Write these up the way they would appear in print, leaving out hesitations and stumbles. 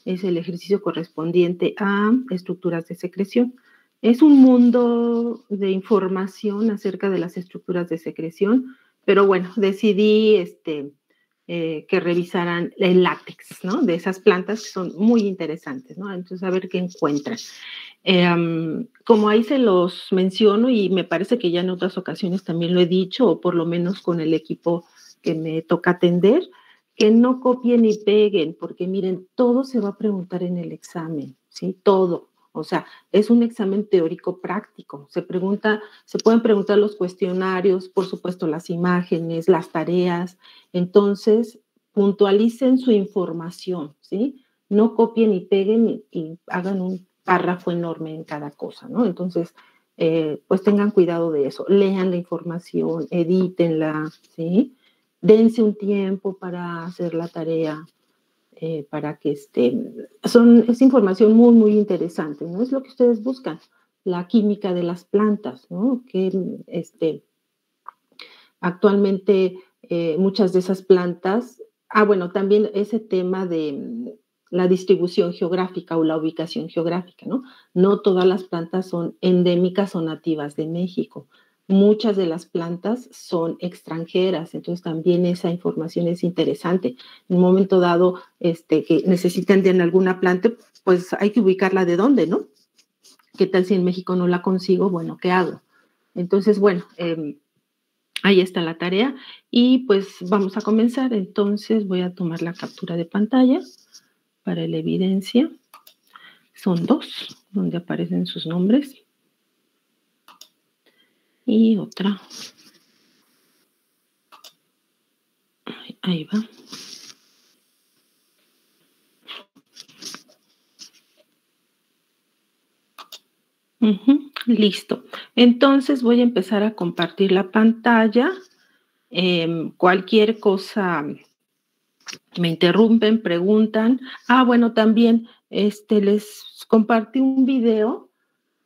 es el ejercicio correspondiente a estructuras de secreción. Es un mundo de información acerca de las estructuras de secreción, pero bueno, decidí que revisaran el látex, ¿no? De esas plantas que son muy interesantes, ¿no? Entonces, a ver qué encuentran. Como ahí se los menciono, y me parece que ya en otras ocasiones también lo he dicho, o por lo menos con el equipo que me toca atender, que no copien ni peguen, porque miren, todo se va a preguntar en el examen, ¿sí? Todo. O sea, es un examen teórico práctico. Se pueden preguntar los cuestionarios, por supuesto, las imágenes, las tareas. Entonces, puntualicen su información, ¿sí? No copien y peguen y hagan un párrafo enorme en cada cosa, ¿no? Entonces, pues tengan cuidado de eso. Lean la información, edítenla, ¿sí? Dense un tiempo para hacer la tarea, para que es información muy, muy interesante, ¿no? Es lo que ustedes buscan, la química de las plantas, ¿no? Que actualmente muchas de esas plantas, bueno, también ese tema de la distribución geográfica o la ubicación geográfica, ¿no? No todas las plantas son endémicas o nativas de México. Muchas de las plantas son extranjeras, entonces también esa información es interesante. En un momento dado que necesitan de alguna planta, pues hay que ubicarla de dónde, ¿no? ¿Qué tal si en México no la consigo? Bueno, ¿qué hago? Entonces, bueno, ahí está la tarea y pues vamos a comenzar. Entonces voy a tomar la captura de pantalla para la evidencia. Son 2 donde aparecen sus nombres. Y otra. Ahí va. Listo. Entonces voy a empezar a compartir la pantalla. Cualquier cosa me interrumpen, preguntan. Bueno, también les compartí un video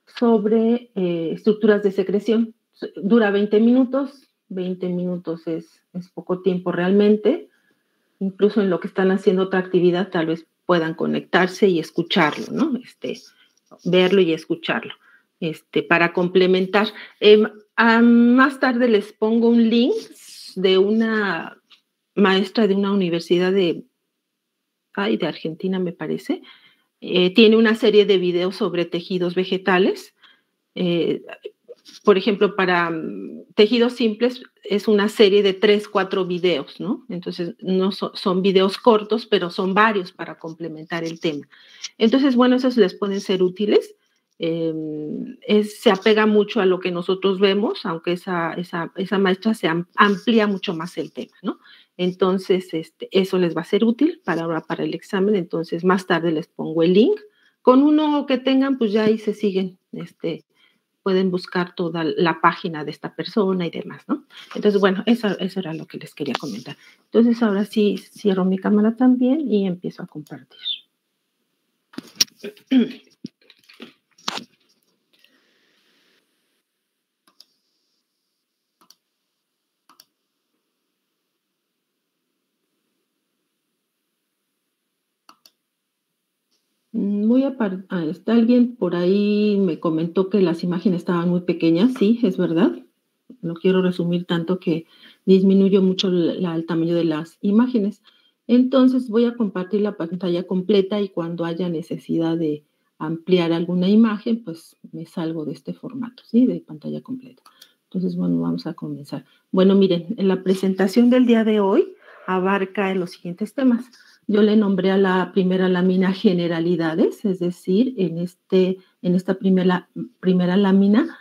sobre estructuras de secreción. Dura 20 minutos. 20 minutos es poco tiempo realmente. Incluso en lo que están haciendo otra actividad, tal vez puedan conectarse y escucharlo, ¿no? Verlo y escucharlo. Para complementar. Más tarde les pongo un link de una maestra de una universidad de Argentina, me parece. Tiene una serie de videos sobre tejidos vegetales. Por ejemplo, para tejidos simples es una serie de 3, 4 videos, ¿no? Entonces, no son videos cortos, pero son varios para complementar el tema. Entonces, bueno, esos les pueden ser útiles. Se apega mucho a lo que nosotros vemos, aunque esa maestra se amplía mucho más el tema, ¿no? Entonces, eso les va a ser útil para el examen. Entonces, más tarde les pongo el link. Con uno que tengan, pues ya ahí se siguen, pueden buscar toda la página de esta persona y demás, ¿no? Entonces, bueno, eso era lo que les quería comentar. Entonces, ahora sí cierro mi cámara también y empiezo a compartir. Está alguien por ahí, me comentó que las imágenes estaban muy pequeñas. Sí, es verdad. No quiero resumir tanto que disminuyo mucho el tamaño de las imágenes. Entonces voy a compartir la pantalla completa y cuando haya necesidad de ampliar alguna imagen, pues me salgo de este formato, ¿sí? De pantalla completa. Entonces, bueno, vamos a comenzar. Bueno, miren, en la presentación del día de hoy abarca los siguientes temas. Yo le nombré a la primera lámina generalidades, es decir, en esta primera lámina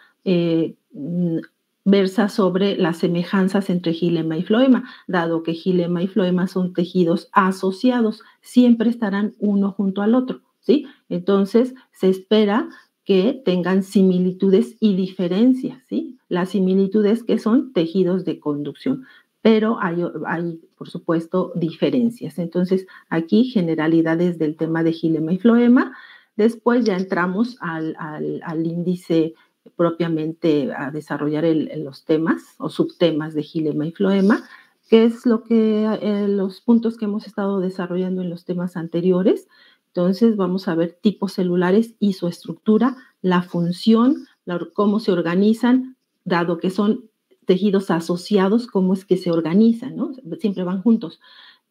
versa sobre las semejanzas entre xilema y floema. Dado que xilema y floema son tejidos asociados, siempre estarán uno junto al otro, ¿sí? Entonces, se espera que tengan similitudes y diferencias, ¿sí? Las similitudes que son tejidos de conducción, pero hay, por supuesto, diferencias. Entonces, aquí generalidades del tema de xilema y floema. Después ya entramos al índice propiamente a desarrollar los temas o subtemas de xilema y floema, que es los puntos que hemos estado desarrollando en los temas anteriores. Entonces vamos a ver tipos celulares y su estructura, la función, cómo se organizan, dado que son tejidos asociados, cómo es que se organizan, ¿no? Siempre van juntos.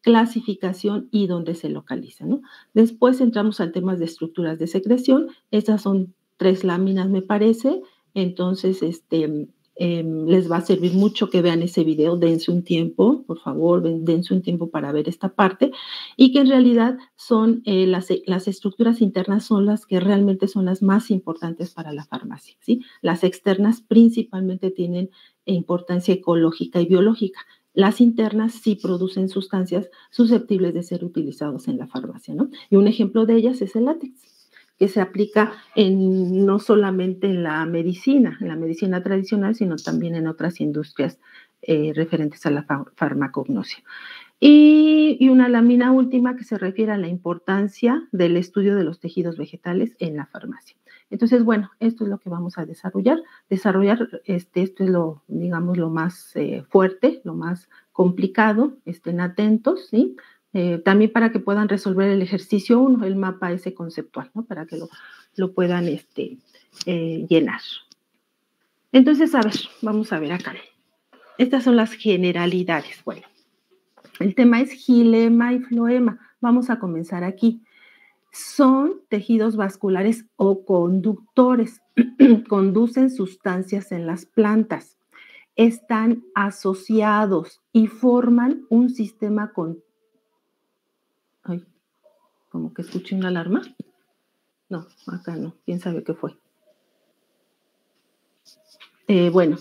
Clasificación y dónde se localizan, ¿no? Después entramos al tema de estructuras de secreción. Estas son 3 láminas, me parece. Entonces, les va a servir mucho que vean ese video. Dense un tiempo, por favor, dense un tiempo para ver esta parte. Y que en realidad son las estructuras internas son las que realmente son las más importantes para la farmacia, ¿sí? Las externas principalmente tienen importancia ecológica y biológica. Las internas sí producen sustancias susceptibles de ser utilizados en la farmacia, ¿no? Y un ejemplo de ellas es el látex, que se aplica no solamente en la medicina tradicional, sino también en otras industrias referentes a la farmacognosia. Y una lámina última que se refiere a la importancia del estudio de los tejidos vegetales en la farmacia. Entonces, bueno, esto es lo que vamos a desarrollar. Esto es digamos, lo más fuerte, lo más complicado. Estén atentos, ¿sí? También para que puedan resolver el ejercicio 1, el mapa ese conceptual, ¿no? Para que lo puedan llenar. Entonces, a ver, vamos a ver acá. Estas son las generalidades. Bueno, el tema es xilema y floema. Vamos a comenzar aquí. Son tejidos vasculares o conductores. Conducen sustancias en las plantas. Están asociados y forman un sistema con... Ay, como que escuché una alarma. No, acá no. ¿Quién sabe qué fue? Bueno,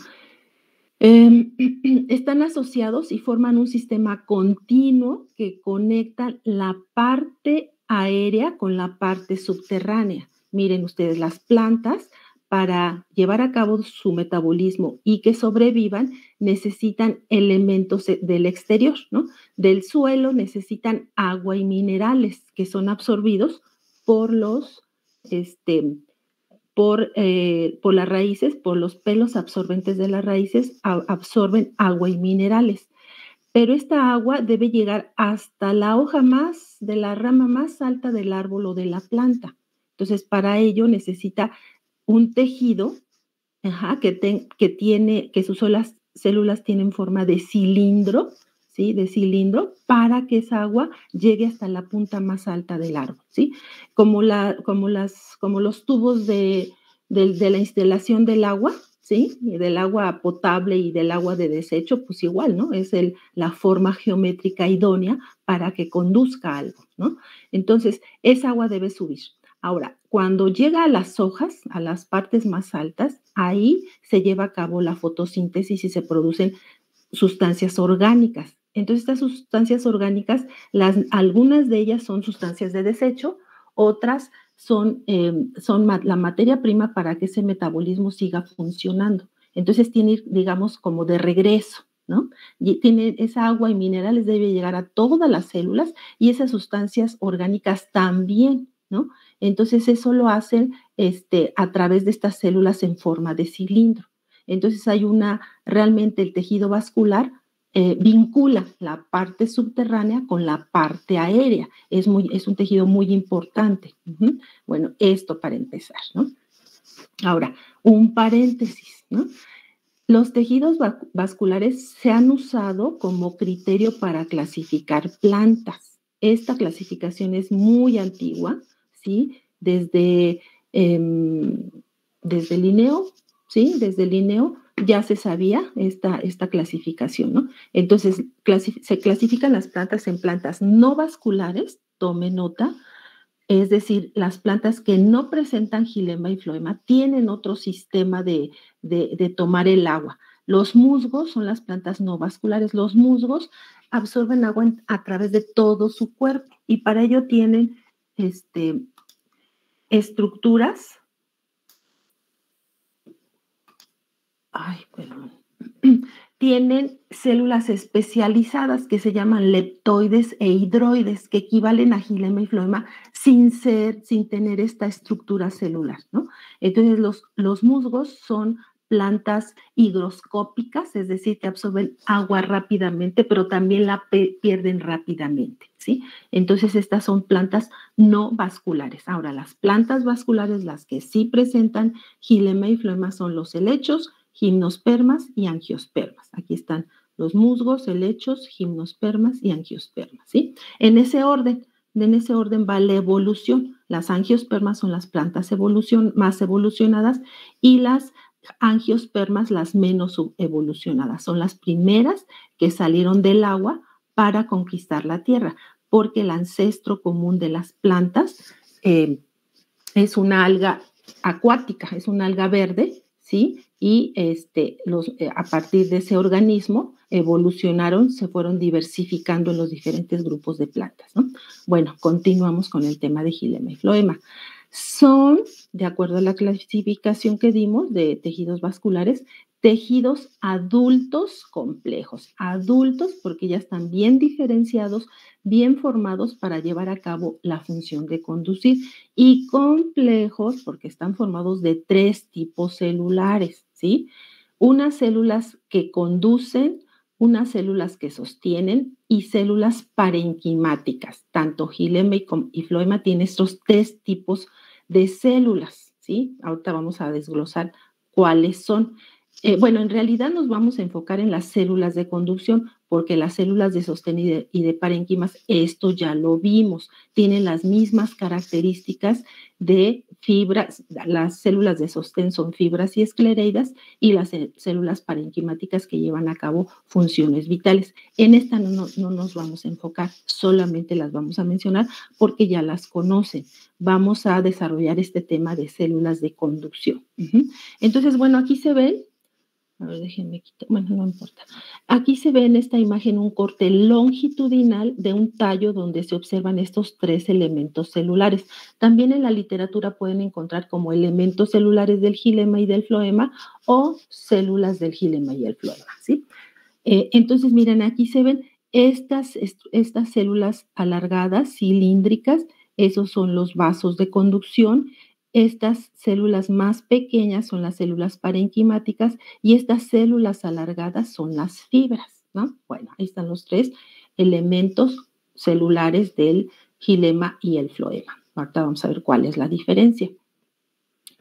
están asociados y forman un sistema continuo que conecta la parte aérea con la parte subterránea. Miren ustedes, las plantas, para llevar a cabo su metabolismo y que sobrevivan, necesitan elementos del exterior, ¿no? Del suelo necesitan agua y minerales que son absorbidos por por las raíces, por los pelos absorbentes de las raíces, absorben agua y minerales. Pero esta agua debe llegar hasta la hoja de la rama más alta del árbol o de la planta. Entonces, para ello necesita un tejido que sus células tienen forma de cilindro, ¿sí? De cilindro, para que esa agua llegue hasta la punta más alta del árbol, ¿sí? Como los tubos de la instalación del agua, ¿sí? Del agua potable y del agua de desecho, pues igual, ¿no? Es la forma geométrica idónea para que conduzca algo, ¿no? Entonces, esa agua debe subir. Ahora, cuando llega a las hojas, a las partes más altas, ahí se lleva a cabo la fotosíntesis y se producen sustancias orgánicas. Entonces, estas sustancias orgánicas, algunas de ellas son sustancias de desecho, otras son la materia prima para que ese metabolismo siga funcionando. Entonces, tiene, digamos, como de regreso, ¿no? Y esa agua y minerales debe llegar a todas las células y esas sustancias orgánicas también, ¿no? Entonces, eso lo hacen a través de estas células en forma de cilindro. Entonces, realmente el tejido vascular vincula la parte subterránea con la parte aérea. Es un tejido muy importante. Bueno, esto para empezar, ¿no? Ahora, un paréntesis, ¿no? Los tejidos vasculares se han usado como criterio para clasificar plantas. Esta clasificación es muy antigua, ¿sí? Desde Linneo, ¿sí? Desde Linneo ya se sabía esta clasificación, ¿no? Entonces, se clasifican las plantas en plantas no vasculares, tome nota, es decir, las plantas que no presentan xilema y floema tienen otro sistema de tomar el agua. Los musgos son las plantas no vasculares. Los musgos absorben agua a través de todo su cuerpo y para ello tienen estructuras. Ay, perdón. Tienen células especializadas que se llaman leptoides e hidroides, que equivalen a xilema y floema sin tener esta estructura celular, ¿no? Entonces, los musgos son plantas higroscópicas, es decir, que absorben agua rápidamente, pero también la pierden rápidamente, ¿sí? Entonces, estas son plantas no vasculares. Ahora, las plantas vasculares, las que sí presentan xilema y floema, son los helechos, gimnospermas y angiospermas. Aquí están los musgos, helechos, gimnospermas y angiospermas, ¿sí? En ese orden va la evolución. Las angiospermas son las plantas más evolucionadas y las angiospermas las menos evolucionadas. Son las primeras que salieron del agua para conquistar la tierra, porque el ancestro común de las plantas es una alga acuática, es una alga verde, ¿sí? Y a partir de ese organismo evolucionaron, se fueron diversificando en los diferentes grupos de plantas, ¿no? Bueno, continuamos con el tema de xilema y floema. Son, de acuerdo a la clasificación que dimos de tejidos vasculares, tejidos adultos complejos, adultos porque ya están bien diferenciados, bien formados para llevar a cabo la función de conducir, y complejos porque están formados de 3 tipos celulares, ¿sí? Unas células que conducen, unas células que sostienen y células parenquimáticas. Tanto xilema y floema tienen estos 3 tipos de células, ¿sí? Ahorita vamos a desglosar cuáles son. Bueno, en realidad nos vamos a enfocar en las células de conducción, porque las células de sostén y de parenquimas, esto ya lo vimos, tienen las mismas características de fibras. Las células de sostén son fibras y esclereidas, y las células parenquimáticas que llevan a cabo funciones vitales. En esta no nos vamos a enfocar, solamente las vamos a mencionar porque ya las conocen. Vamos a desarrollar este tema de células de conducción. Entonces, bueno, aquí se ven. A ver, déjenme quitar. Bueno, no importa. Aquí se ve en esta imagen un corte longitudinal de un tallo donde se observan estos 3 elementos celulares. También en la literatura pueden encontrar como elementos celulares del xilema y del floema, o células del xilema y el floema, ¿sí? Entonces, miren, aquí se ven estas células alargadas, cilíndricas, esos son los vasos de conducción. Estas células más pequeñas son las células parenquimáticas, y estas células alargadas son las fibras, ¿no? Bueno, ahí están los 3 elementos celulares del xilema y el floema. Ahorita vamos a ver cuál es la diferencia.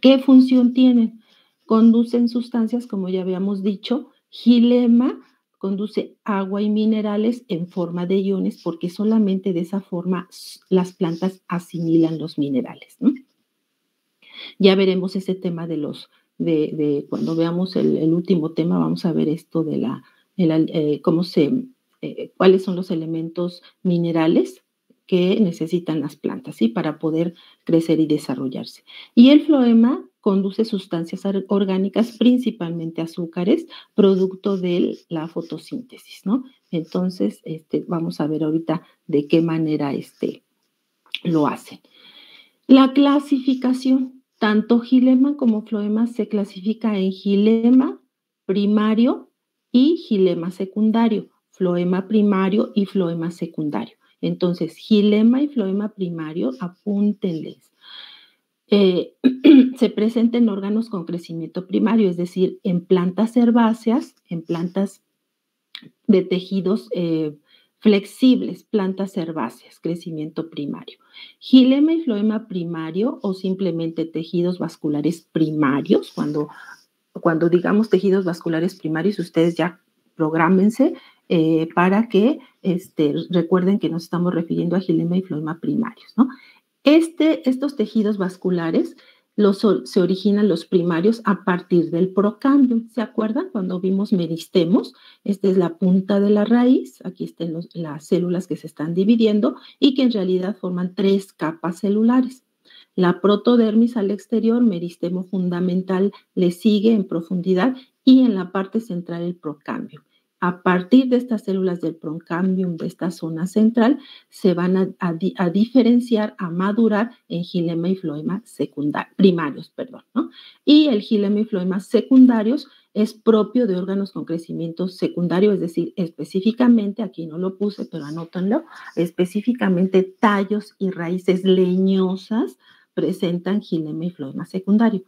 ¿Qué función tienen? Conducen sustancias, como ya habíamos dicho. Xilema conduce agua y minerales en forma de iones, porque solamente de esa forma las plantas asimilan los minerales, ¿no? Ya veremos ese tema de cuando veamos el último tema, vamos a ver esto de cuáles son los elementos minerales que necesitan las plantas, ¿sí? Para poder crecer y desarrollarse. Y el floema conduce sustancias orgánicas, principalmente azúcares, producto de la fotosíntesis, ¿no? Entonces, vamos a ver ahorita de qué manera lo hacen. La clasificación, tanto xilema como floema se clasifica en xilema primario y xilema secundario, floema primario y floema secundario. Entonces, xilema y floema primario, apúntenles. Se presenta en órganos con crecimiento primario, es decir, en plantas herbáceas, en plantas de tejidos flexibles, plantas herbáceas, crecimiento primario. Xilema y floema primario, o simplemente tejidos vasculares primarios. Cuando digamos tejidos vasculares primarios, ustedes ya prográmense para que recuerden que nos estamos refiriendo a xilema y floema primarios, ¿no? Estos tejidos vasculares se originan los primarios a partir del procambium. ¿Se acuerdan cuando vimos meristemos? Esta es la punta de la raíz. Aquí están las células que se están dividiendo y que en realidad forman 3 capas celulares. La protodermis al exterior, meristemo fundamental, le sigue en profundidad, y en la parte central el procambium. A partir de estas células del procambium, de esta zona central, se van a diferenciar, a madurar en xilema y floema primarios, ¿no? Y el xilema y floema secundarios es propio de órganos con crecimiento secundario, es decir, específicamente, aquí no lo puse, pero anótenlo, específicamente tallos y raíces leñosas presentan xilema y floema secundario.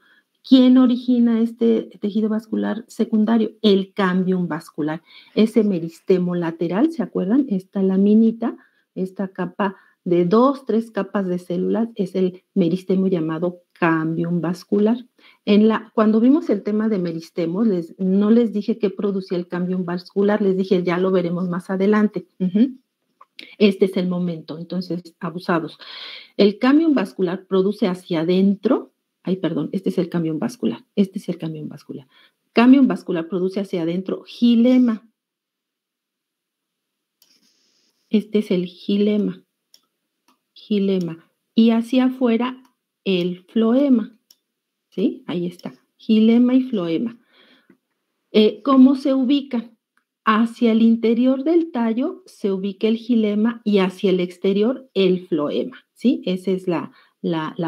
¿Quién origina este tejido vascular secundario? El cámbium vascular. Ese meristemo lateral, ¿se acuerdan? Esta laminita, esta capa de 2, 3 capas de células es el meristemo llamado cámbium vascular. Cuando vimos el tema de meristemos, no les dije qué producía el cámbium vascular, les dije ya lo veremos más adelante. Este es el momento, entonces, abusados. El cámbium vascular produce hacia adentro, este es el cámbium vascular, Cámbium vascular produce hacia adentro gilema. Este es el gilema. Y hacia afuera el floema. ¿Sí? Ahí está. Gilema y floema. ¿Cómo se ubica? Hacia el interior del tallo se ubica el gilema y hacia el exterior el floema. ¿Sí? Esa es la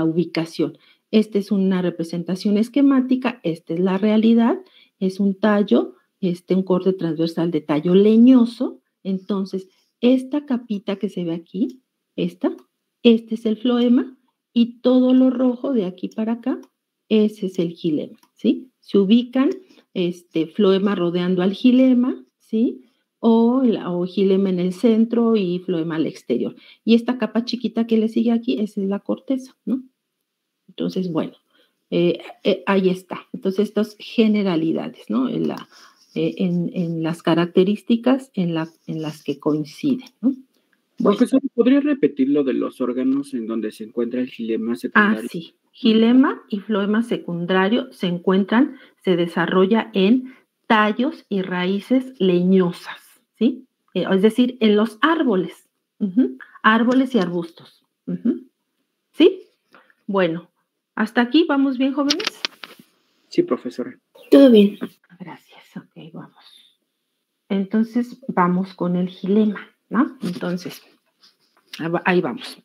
ubicación. Esta es una representación esquemática, esta es la realidad, es un tallo, un corte transversal de tallo leñoso. Entonces, esta capita que se ve aquí, este es el floema y todo lo rojo de aquí para acá, ese es el gilema, ¿sí? Se ubican floema rodeando al gilema, ¿sí? O gilema en el centro y floema al exterior. Y esta capa chiquita que le sigue aquí, esa es la corteza, ¿no? Entonces, bueno, ahí está. Entonces, estas generalidades, ¿no? En las características en las que coinciden, ¿no? Bueno. Profesor, ¿podría repetir lo de los órganos en donde se encuentra el gilema secundario? Sí. Gilema y floema secundario se desarrolla en tallos y raíces leñosas, ¿sí? Es decir, en los árboles, árboles y arbustos. ¿Sí? Bueno, ¿hasta aquí vamos bien, jóvenes? Sí, profesora. Todo bien. Gracias, ok, vamos. Entonces, vamos con el gilema, ¿no? Entonces, ahí vamos.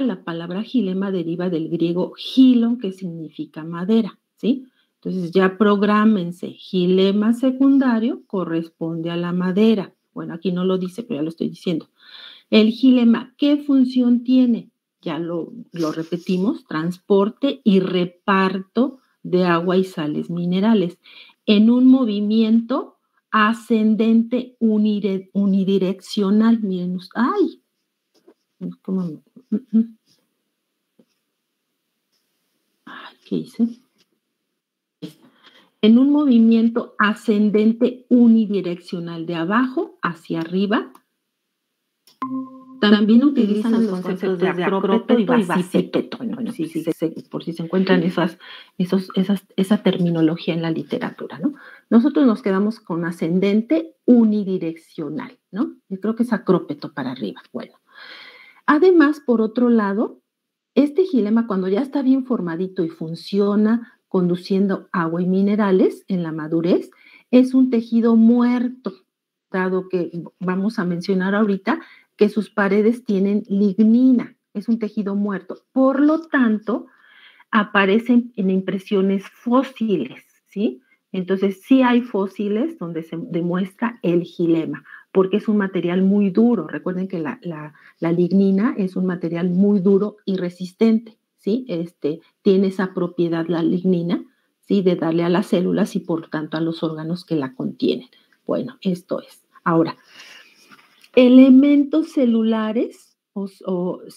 La palabra gilema deriva del griego gilon, que significa madera, ¿sí? Entonces, ya prográmense, gilema secundario corresponde a la madera. Bueno, aquí no lo dice, pero ya lo estoy diciendo. El gilema, ¿qué función tiene? Ya lo repetimos, transporte y reparto de agua y sales minerales en un movimiento ascendente unidireccional. Miren, ¡ay! ¿Cómo? Ay, ¿qué hice? En un movimiento ascendente unidireccional de abajo hacia arriba. También utilizan los conceptos de acrópeto y basípeto. Bueno, por si se encuentran esa terminología en la literatura, ¿no? Nosotros nos quedamos con ascendente unidireccional, ¿no? Yo creo que es acrópeto para arriba. Bueno, además, por otro lado, este gilema, cuando ya está bien formadito y funciona conduciendo agua y minerales en la madurez, es un tejido muerto, dado que vamos a mencionar ahorita que sus paredes tienen lignina, es un tejido muerto. Por lo tanto, aparecen en impresiones fósiles, ¿sí? Entonces, sí hay fósiles donde se demuestra el gilema, porque es un material muy duro. Recuerden que la lignina es un material muy duro y resistente, ¿sí? Tiene esa propiedad la lignina, ¿sí? De darle a las células y por tanto a los órganos que la contienen. Bueno, esto es. Ahora, elementos celulares,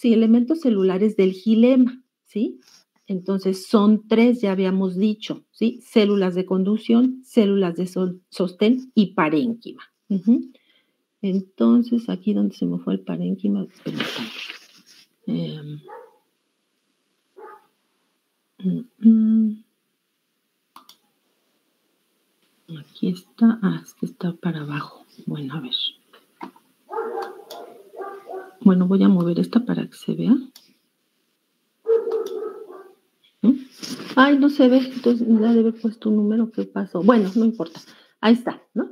elementos celulares del gilema, ¿sí? Entonces, son 3, ya habíamos dicho, ¿sí? Células de conducción, células de sostén y parénquima. Entonces, aquí donde se me fue el parénquima, aquí está, es que está para abajo. Bueno, a ver. Bueno, voy a mover esta para que se vea. Ay, no se ve, entonces ya debe haber puesto un número. ¿Qué pasó? Bueno, no importa. Ahí está, ¿no?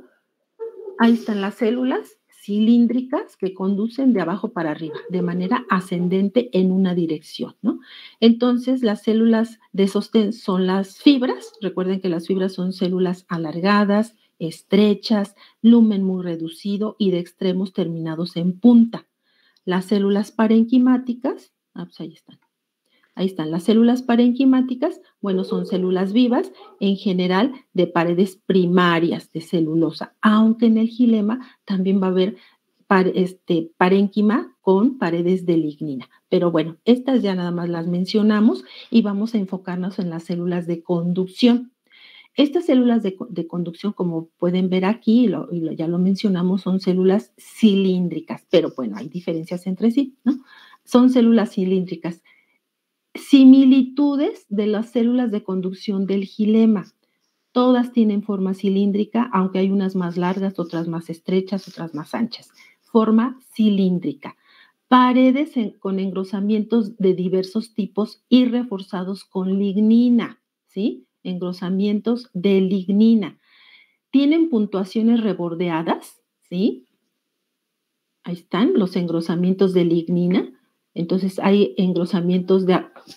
Ahí están las células cilíndricas que conducen de abajo para arriba, de manera ascendente en una dirección, ¿no? Entonces, las células de sostén son las fibras. Recuerden que las fibras son células alargadas, estrechas, lumen muy reducido y de extremos terminados en punta. Las células parenquimáticas, pues ahí están. Ahí están las células parenquimáticas, bueno, son células vivas, en general de paredes primarias de celulosa, aunque en el xilema también va a haber parénquima con paredes de lignina. Pero bueno, estas ya nada más las mencionamos y vamos a enfocarnos en las células de conducción. Estas células de conducción, como pueden ver aquí, ya lo mencionamos, son células cilíndricas, pero bueno, hay diferencias entre sí, ¿no? Son células cilíndricas. Similitudes de las células de conducción del xilema. Todas tienen forma cilíndrica, aunque hay unas más largas, otras más estrechas, otras más anchas. Forma cilíndrica. Paredes con engrosamientos de diversos tipos y reforzados con lignina, ¿sí? Engrosamientos de lignina. Tienen puntuaciones rebordeadas, ¿sí? Ahí están los engrosamientos de lignina. Entonces hay engrosamientos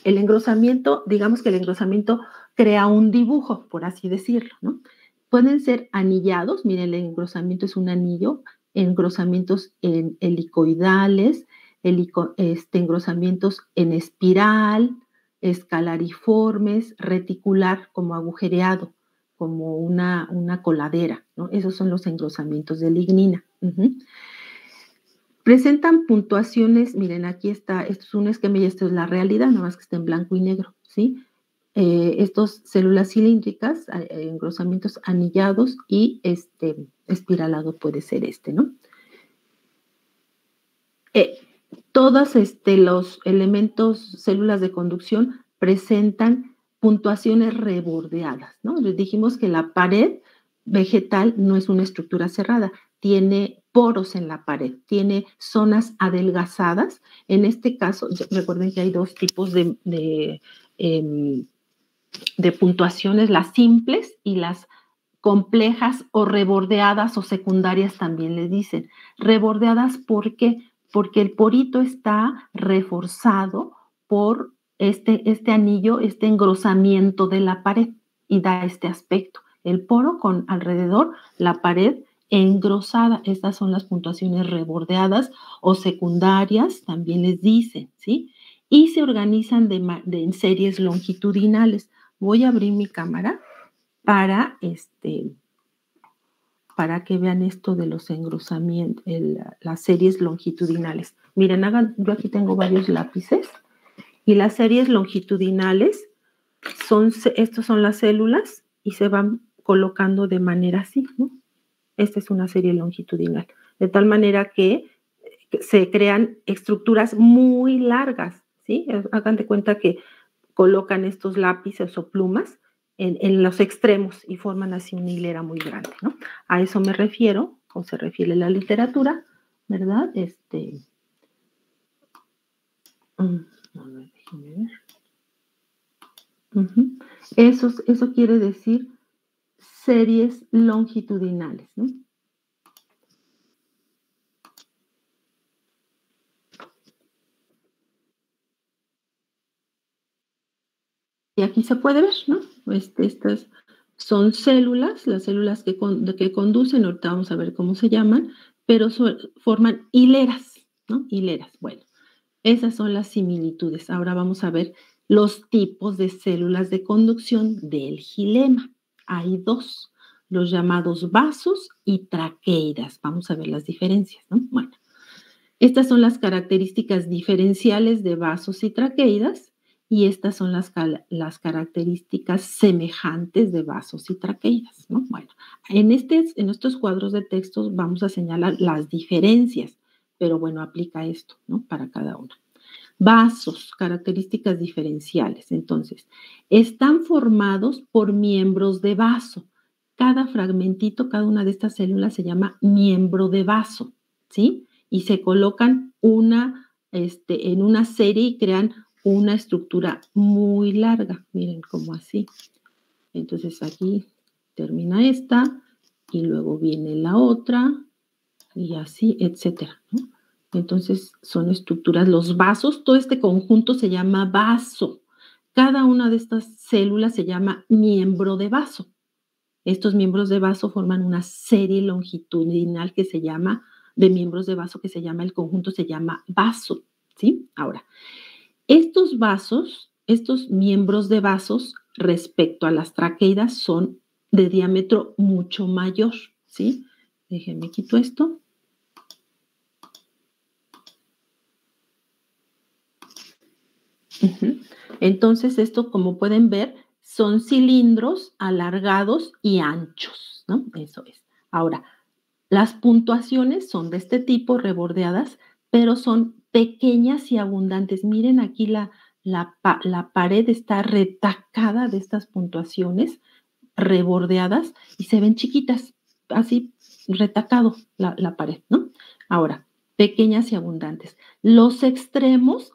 el engrosamiento, digamos que el engrosamiento crea un dibujo, por así decirlo, ¿no? Pueden ser anillados, miren, el engrosamiento es un anillo, engrosamientos en helicoidales, engrosamientos en espiral, escalariformes, reticular, como agujereado, como una coladera, ¿no? Esos son los engrosamientos de lignina. Presentan puntuaciones, miren, aquí está, esto es un esquema y esto es la realidad, nada más que está en blanco y negro, ¿sí? Estos células cilíndricas, engrosamientos anillados y espiralado puede ser ¿no? Todos los elementos, células de conducción, presentan puntuaciones rebordeadas, ¿no? Les dijimos que la pared vegetal no es una estructura cerrada, tiene poros en la pared, tiene zonas adelgazadas. En este caso, recuerden que hay dos tipos de puntuaciones, las simples y las complejas o rebordeadas o secundarias también les dicen. Rebordeadas, ¿por qué? Porque el porito está reforzado por este anillo, este engrosamiento de la pared y da este aspecto. El poro con alrededor, la pared engrosada. Estas son las puntuaciones rebordeadas o secundarias, también les dicen, ¿sí? Y se organizan en series longitudinales. Voy a abrir mi cámara para que vean esto de los engrosamientos, las series longitudinales. Miren, yo aquí tengo varios lápices y las series longitudinales estos son las células y se van colocando de manera así, ¿no? Esta es una serie longitudinal, de tal manera que se crean estructuras muy largas, ¿sí? Hagan de cuenta que colocan estos lápices o plumas en los extremos y forman así una hilera muy grande, ¿no? A eso me refiero, o se refiere la literatura, ¿verdad? A ver, déjenme ver. Eso quiere decir series longitudinales, ¿no? Y aquí se puede ver, ¿no? Estas son células, las células que conducen, ahorita vamos a ver cómo se llaman, pero forman hileras, ¿no? Hileras, bueno, esas son las similitudes. Ahora vamos a ver los tipos de células de conducción del xilema. Hay dos, los llamados vasos y traqueidas. Vamos a ver las diferencias, ¿no? Bueno, estas son las características diferenciales de vasos y traqueidas y estas son las características semejantes de vasos y traqueidas, ¿no? Bueno, en estos cuadros de textos vamos a señalar las diferencias, pero bueno, aplica esto, ¿no? Para cada una. Vasos, características diferenciales. Entonces, están formados por miembros de vaso. Cada fragmentito, cada una de estas células se llama miembro de vaso, ¿sí? Y se colocan en una serie y crean una estructura muy larga. Miren, como así. Entonces, aquí termina esta y luego viene la otra y así, etcétera, ¿no? Entonces, son estructuras, los vasos, todo este conjunto se llama vaso. Cada una de estas células se llama miembro de vaso. Estos miembros de vaso forman una serie longitudinal que se llama, de miembros de vaso que se llama, el conjunto se llama vaso, ¿sí? Ahora, Estos vasos, estos miembros de vasos respecto a las traqueidas son de diámetro mucho mayor, ¿sí? Déjenme quito esto. Entonces, esto, como pueden ver, son cilindros alargados y anchos, ¿no? Eso es. Ahora, las puntuaciones son de este tipo, rebordeadas, pero son pequeñas y abundantes. Miren aquí la pared está retacada de estas puntuaciones rebordeadas y se ven chiquitas, así retacado la pared, ¿no? Ahora, pequeñas y abundantes. Los extremos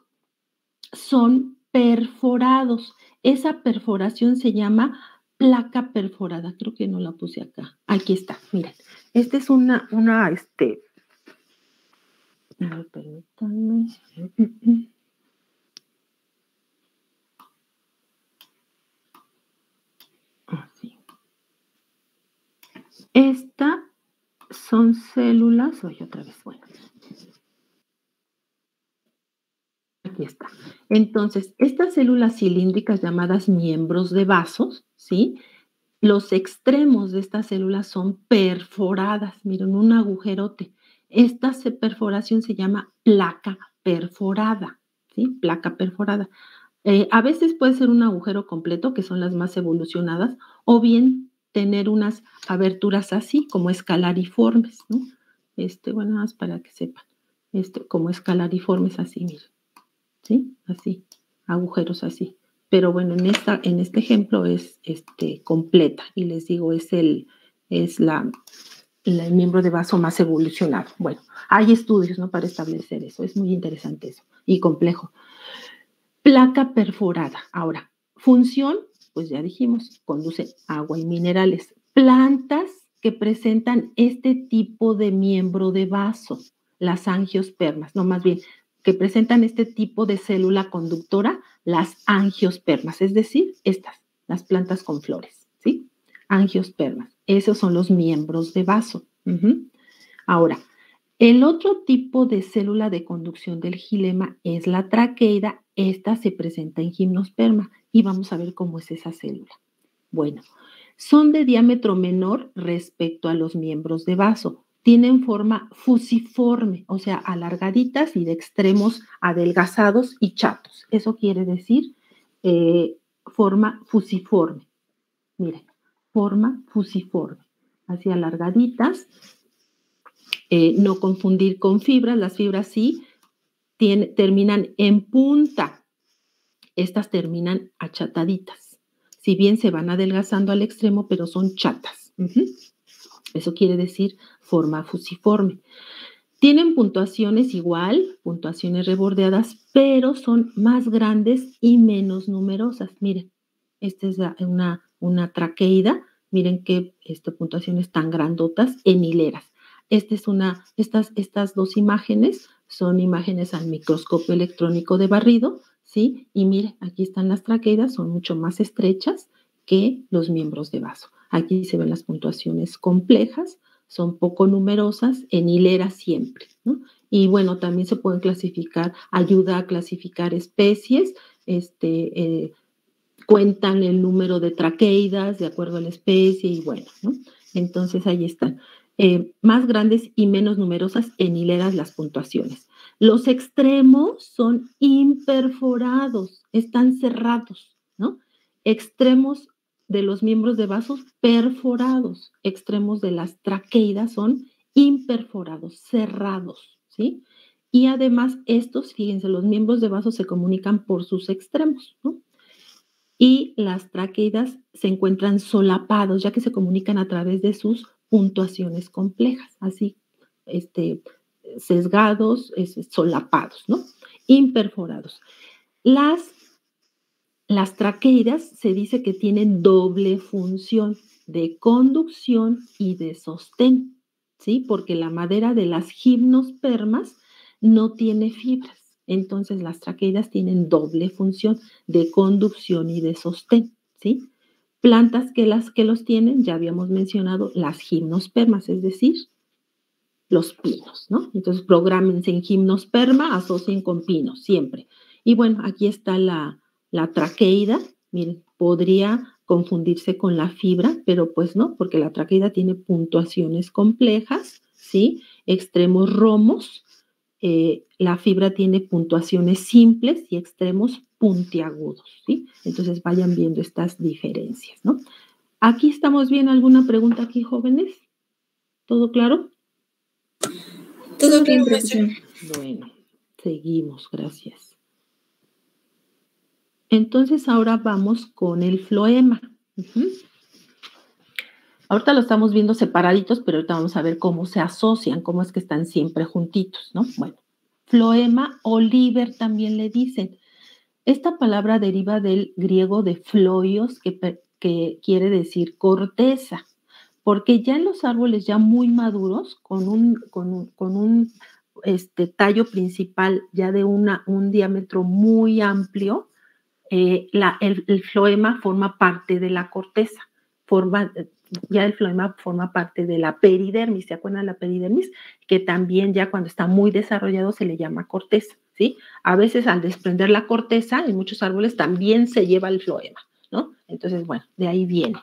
son perforados. Esa perforación se llama placa perforada. Creo que no la puse acá. Aquí está, miren. Esta es a ver, permítanme. Así. Estas son células, otra vez, bueno. Aquí está. Entonces, estas células cilíndricas llamadas miembros de vasos, ¿sí? Los extremos de estas células son perforadas, miren, un agujerote. Esta perforación se llama placa perforada, ¿sí? Placa perforada. A veces puede ser un agujero completo, que son las más evolucionadas, o bien tener unas aberturas así, como escalariformes, ¿no? Bueno, nada más para que sepan, como escalariformes así, miren, ¿sí? Así, agujeros así. Pero bueno, en este ejemplo es completa, y les digo, es el miembro de vaso más evolucionado. Bueno, hay estudios, ¿no?, para establecer eso. Es muy interesante eso y complejo. Placa perforada. Ahora, función, pues ya dijimos, conduce agua y minerales. Plantas que presentan este tipo de miembro de vaso, las angiospermas, no, más bien, que presentan este tipo de célula conductora, las angiospermas, es decir, las plantas con flores, ¿sí? Angiospermas. Esos son los miembros de vaso. Ahora, el otro tipo de célula de conducción del xilema es la traqueida. Esta se presenta en gimnosperma y vamos a ver cómo es esa célula. Bueno, son de diámetro menor respecto a los miembros de vaso. Tienen forma fusiforme, o sea, alargaditas y de extremos adelgazados y chatos. Eso quiere decir forma fusiforme. Miren, forma fusiforme, así alargaditas. No confundir con fibras. Las fibras sí terminan en punta. Estas terminan achataditas. Si bien se van adelgazando al extremo, pero son chatas. Eso quiere decir forma fusiforme. Tienen puntuaciones igual, puntuaciones rebordeadas, pero son más grandes y menos numerosas. Miren, esta es una traqueida. Miren qué puntuaciones tan grandotas en hileras. Estas dos imágenes son imágenes al microscopio electrónico de barrido, ¿sí? Y miren, aquí están las traqueidas, son mucho más estrechas que los miembros de vaso. Aquí se ven las puntuaciones complejas, son poco numerosas, en hileras siempre, ¿no? Y bueno, también se pueden clasificar, ayuda a clasificar especies, cuentan el número de traqueidas de acuerdo a la especie y bueno, ¿no? Entonces ahí están. Más grandes y menos numerosas en hileras las puntuaciones. Los extremos son imperforados, están cerrados, ¿no? Extremos de los miembros de vasos perforados, extremos de las traqueidas son imperforados, cerrados, ¿sí? Y además estos, fíjense, los miembros de vasos se comunican por sus extremos, ¿no? Y las traqueidas se encuentran solapados, ya que se comunican a través de sus puntuaciones complejas, así, sesgados, solapados, ¿no? Imperforados. Las traqueidas se dice que tienen doble función de conducción y de sostén, ¿sí? Porque la madera de las gimnospermas no tiene fibras. Entonces, las traqueidas tienen doble función de conducción y de sostén, ¿sí? Plantas que los tienen, ya habíamos mencionado, las gimnospermas, es decir, los pinos, ¿no? Entonces, prográmense en gimnosperma, asocien con pinos, siempre. Y bueno, aquí está la traqueida. Miren, podría confundirse con la fibra, pero pues no, porque la traqueida tiene puntuaciones complejas, ¿sí? Extremos romos. La fibra tiene puntuaciones simples y extremos puntiagudos, ¿sí? Entonces vayan viendo estas diferencias, ¿no? Aquí estamos bien. ¿Alguna pregunta aquí, jóvenes? ¿Todo claro? Todo claro, maestra. Bueno, seguimos, gracias. Entonces ahora vamos con el floema. Ahorita lo estamos viendo separaditos, pero ahorita vamos a ver cómo se asocian, cómo es que están siempre juntitos, ¿no? Bueno, floema o liber también le dicen. Esta palabra deriva del griego de floios, que quiere decir corteza, porque ya en los árboles ya muy maduros, con un tallo principal ya de un diámetro muy amplio, el floema forma parte de la corteza, ya el floema forma parte de la peridermis. ¿Se acuerdan de la peridermis? Que también ya cuando está muy desarrollado se le llama corteza, ¿sí? A veces al desprender la corteza, en muchos árboles también se lleva el floema, ¿no? Entonces, bueno, de ahí viene.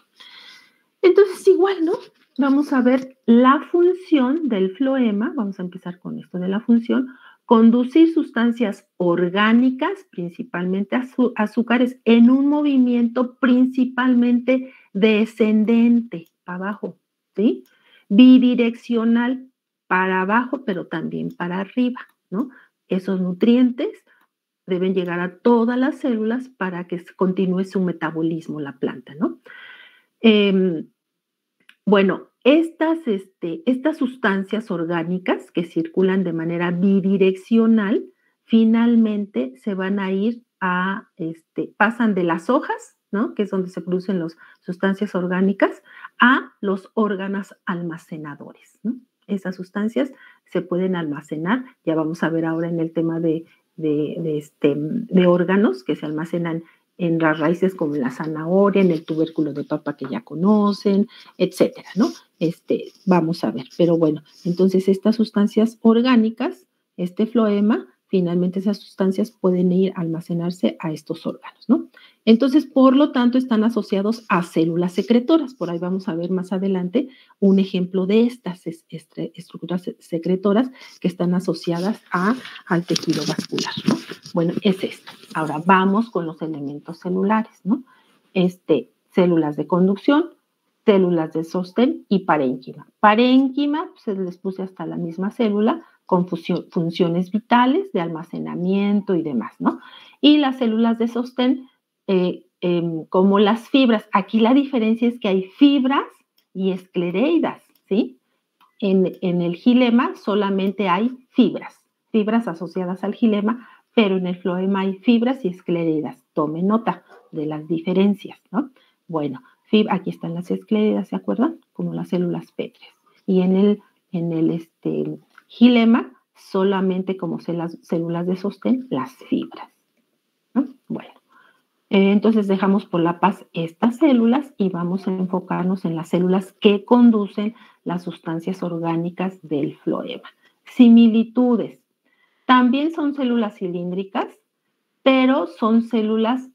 Entonces, igual, ¿no? Vamos a ver la función del floema. Vamos a empezar con esto de la función. Conducir sustancias orgánicas, principalmente azúcares, en un movimiento principalmente descendente, para abajo, ¿sí? Bidireccional, para abajo, pero también para arriba, ¿no? Esos nutrientes deben llegar a todas las células para que continúe su metabolismo la planta, ¿no? Bueno, estas sustancias orgánicas que circulan de manera bidireccional, finalmente se van a ir pasan de las hojas, ¿no? Que es donde se producen las sustancias orgánicas, a los órganos almacenadores, ¿no? Esas sustancias se pueden almacenar, ya vamos a ver ahora en el tema de órganos que se almacenan en las raíces como la zanahoria, en el tubérculo de papa que ya conocen, etcétera, ¿no? Vamos a ver, pero bueno, entonces estas sustancias orgánicas, este floema, finalmente esas sustancias pueden ir a almacenarse a estos órganos, ¿no? Entonces, por lo tanto, están asociados a células secretoras. Por ahí vamos a ver más adelante un ejemplo de estas estructuras secretoras que están asociadas al tejido vascular, ¿no? Bueno, es esto. Ahora vamos con los elementos celulares, ¿no? Células de conducción, células de sostén y parénquima. Parénquima, se les puse hasta la misma célula, con funciones vitales de almacenamiento y demás, ¿no? Y las células de sostén, como las fibras. Aquí la diferencia es que hay fibras y esclereidas, ¿sí? En el xilema solamente hay fibras asociadas al xilema, pero en el floema hay fibras y esclereidas. Tome nota de las diferencias, ¿no? Bueno, aquí están las esclereidas, ¿se acuerdan? Como las células pétreas. Y en el xilema solamente como células de sostén, las fibras, ¿no? Bueno, entonces dejamos por la paz estas células y vamos a enfocarnos en las células que conducen las sustancias orgánicas del floema. Similitudes. También son células cilíndricas, pero son células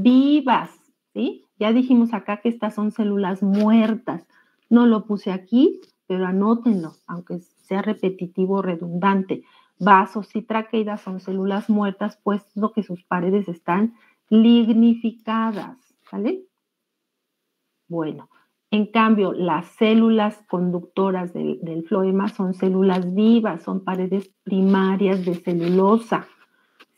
vivas, ¿sí? Ya dijimos acá que estas son células muertas. No lo puse aquí, pero anótenlo, aunque sea repetitivo o redundante. Vasos y traqueidas son células muertas, puesto que sus paredes están lignificadas, ¿vale? Bueno, en cambio, las células conductoras del floema son células vivas, son paredes primarias de celulosa,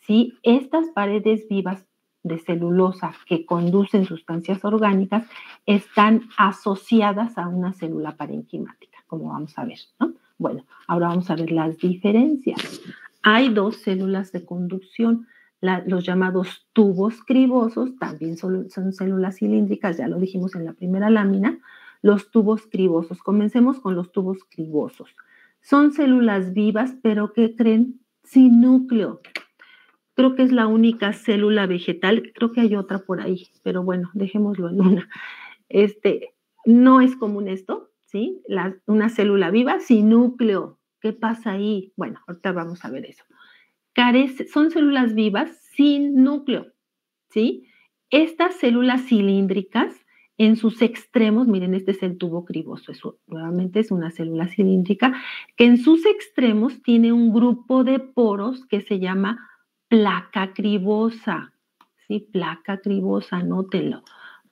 ¿sí? Estas paredes vivas de celulosa que conducen sustancias orgánicas están asociadas a una célula parenquimática, como vamos a ver, ¿no? Bueno, ahora vamos a ver las diferencias. Hay dos células de conducción, los llamados tubos cribosos, también son células cilíndricas, ya lo dijimos en la primera lámina. Los tubos cribosos, comencemos con los tubos cribosos. Son células vivas, pero ¿qué creen? Sin núcleo. Creo que es la única célula vegetal, creo que hay otra por ahí, pero bueno, dejémoslo en una. No es común esto, ¿sí? Una célula viva sin núcleo. ¿Qué pasa ahí? Bueno, ahorita vamos a ver eso. son células vivas sin núcleo, ¿sí? Estas células cilíndricas en sus extremos, miren, este es el tubo criboso, nuevamente es una célula cilíndrica, que en sus extremos tiene un grupo de poros que se llama placa cribosa, ¿sí? Placa cribosa, anótenlo.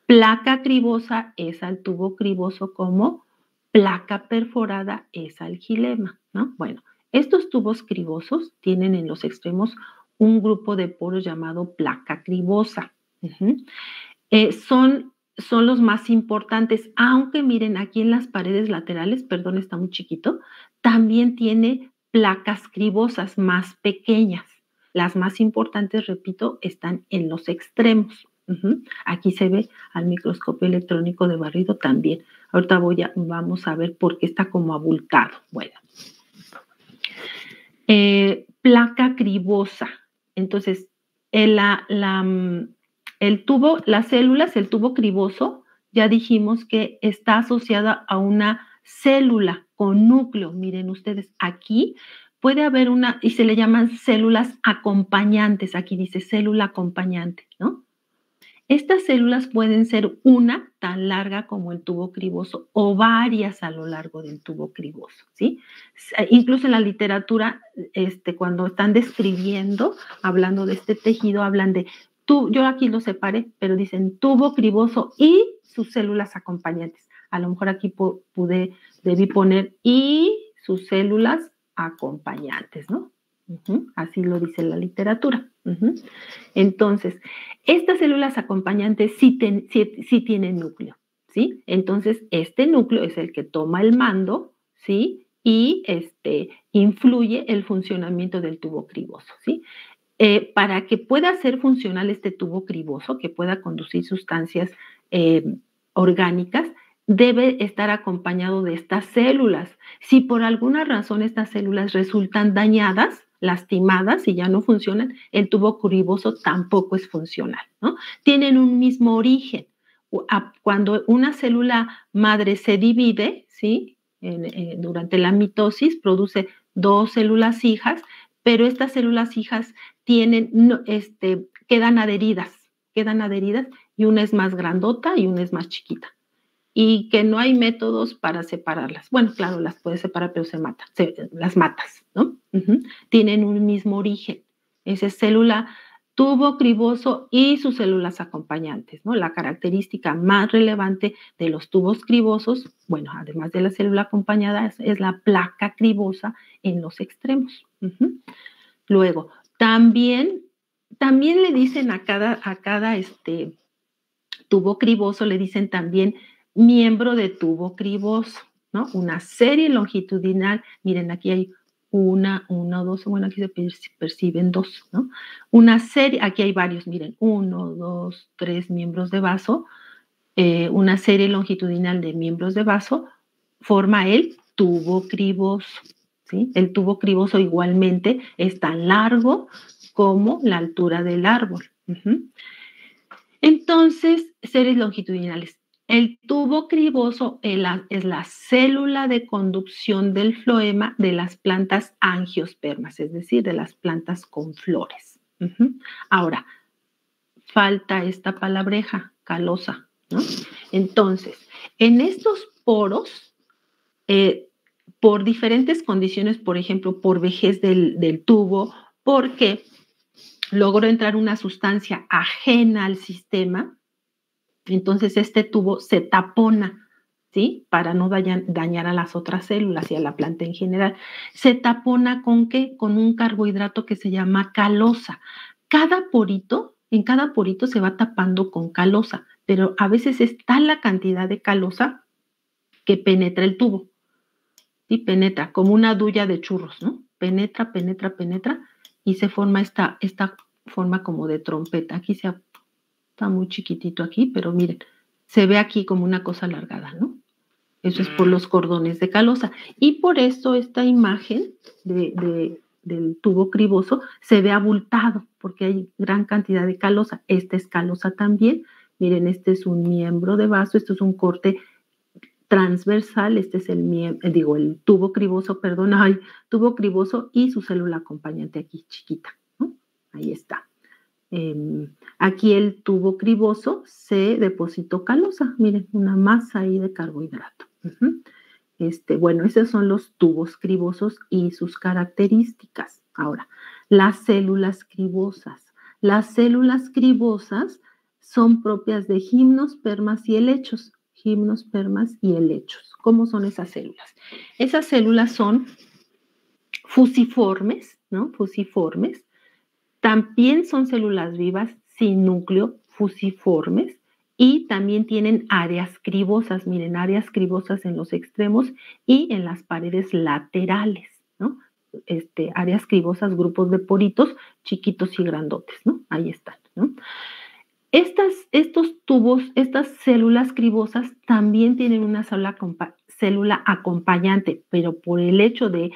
Placa cribosa es al tubo criboso como placa perforada es al xilema, ¿no? Bueno, estos tubos cribosos tienen en los extremos un grupo de poros llamado placa cribosa. Son los más importantes, aunque miren aquí en las paredes laterales, perdón, está muy chiquito, también tiene placas cribosas más pequeñas. Las más importantes, repito, están en los extremos. Aquí se ve al microscopio electrónico de barrido también. Ahorita vamos a ver por qué está como abultado. Bueno, placa cribosa. Entonces, las células, el tubo criboso, ya dijimos que está asociada a una célula con núcleo. Miren ustedes, aquí puede haber una, y se le llaman células acompañantes. Aquí dice célula acompañante, ¿no? Estas células pueden ser una tan larga como el tubo criboso o varias a lo largo del tubo criboso, ¿sí? Incluso en la literatura, cuando están describiendo, hablando de este tejido, hablan de, yo aquí lo separé, pero dicen tubo criboso y sus células acompañantes. A lo mejor aquí debí poner y sus células acompañantes, ¿no? Así lo dice la literatura. Entonces, estas células acompañantes sí tienen núcleo, ¿sí? Entonces, este núcleo es el que toma el mando, ¿sí? Y influye el funcionamiento del tubo criboso, ¿sí? Para que pueda ser funcional este tubo criboso, que pueda conducir sustancias orgánicas, debe estar acompañado de estas células. Si por alguna razón estas células resultan dañadas, lastimadas y ya no funcionan, el tubo criboso tampoco es funcional, ¿no? Tienen un mismo origen. Cuando una célula madre se divide, ¿sí? Durante la mitosis produce 2 células hijas, pero estas células hijas quedan adheridas y una es más grandota y una es más chiquita. Y que no hay métodos para separarlas. Bueno, claro, las puedes separar, pero las matas, ¿no? Tienen un mismo origen. Esa es célula tubo criboso y sus células acompañantes, ¿no? La característica más relevante de los tubos cribosos, bueno, además de la célula acompañada, es la placa cribosa en los extremos. Luego, también le dicen a cada tubo criboso, le dicen también miembro de tubo criboso, ¿no? Una serie longitudinal, miren, aquí hay una, dos, bueno, aquí se perciben 2, ¿no? Una serie, aquí hay varios, miren, 1, 2, 3 miembros de vaso, una serie longitudinal de miembros de vaso forma el tubo criboso, ¿sí? El tubo criboso igualmente es tan largo como la altura del árbol. Entonces, series longitudinales. El tubo criboso es la célula de conducción del floema de las plantas angiospermas, es decir, de las plantas con flores. Ahora, falta esta palabreja, calosa, ¿no? Entonces, en estos poros, por diferentes condiciones, por ejemplo, por vejez del tubo, porque logró entrar una sustancia ajena al sistema, entonces este tubo se tapona, ¿sí? Para no dañar a las otras células y a la planta en general. ¿Se tapona con qué? Con un carbohidrato que se llama calosa. En cada porito se va tapando con calosa, pero a veces es tal la cantidad de calosa que penetra el tubo. Sí, penetra, como una duya de churros, ¿no? Penetra, y se forma esta forma como de trompeta. Aquí está muy chiquitito aquí, pero miren, se ve aquí como una cosa alargada, ¿no? Eso es por los cordones de calosa. Y por eso esta imagen del tubo criboso se ve abultado, porque hay gran cantidad de calosa. Esta es calosa también. Miren, este es un miembro de vaso, esto es un corte transversal, este es el tubo criboso, tubo criboso y su célula acompañante aquí chiquita, ¿no? Ahí está. Aquí el tubo criboso se depositó calosa, miren, una masa ahí de carbohidrato. Bueno, esos son los tubos cribosos y sus características. Ahora, las células cribosas. Las células cribosas son propias de gimnospermas y helechos. Gimnospermas y helechos. ¿Cómo son esas células? Esas células son fusiformes, ¿no? Fusiformes. También son células vivas sin núcleo, fusiformes, y también tienen áreas cribosas, miren, áreas cribosas en los extremos y en las paredes laterales, ¿no? Áreas cribosas, grupos de poritos chiquitos y grandotes, ¿no? Ahí están, ¿no? Estos tubos, estas células cribosas también tienen una célula acompañante, pero por el hecho de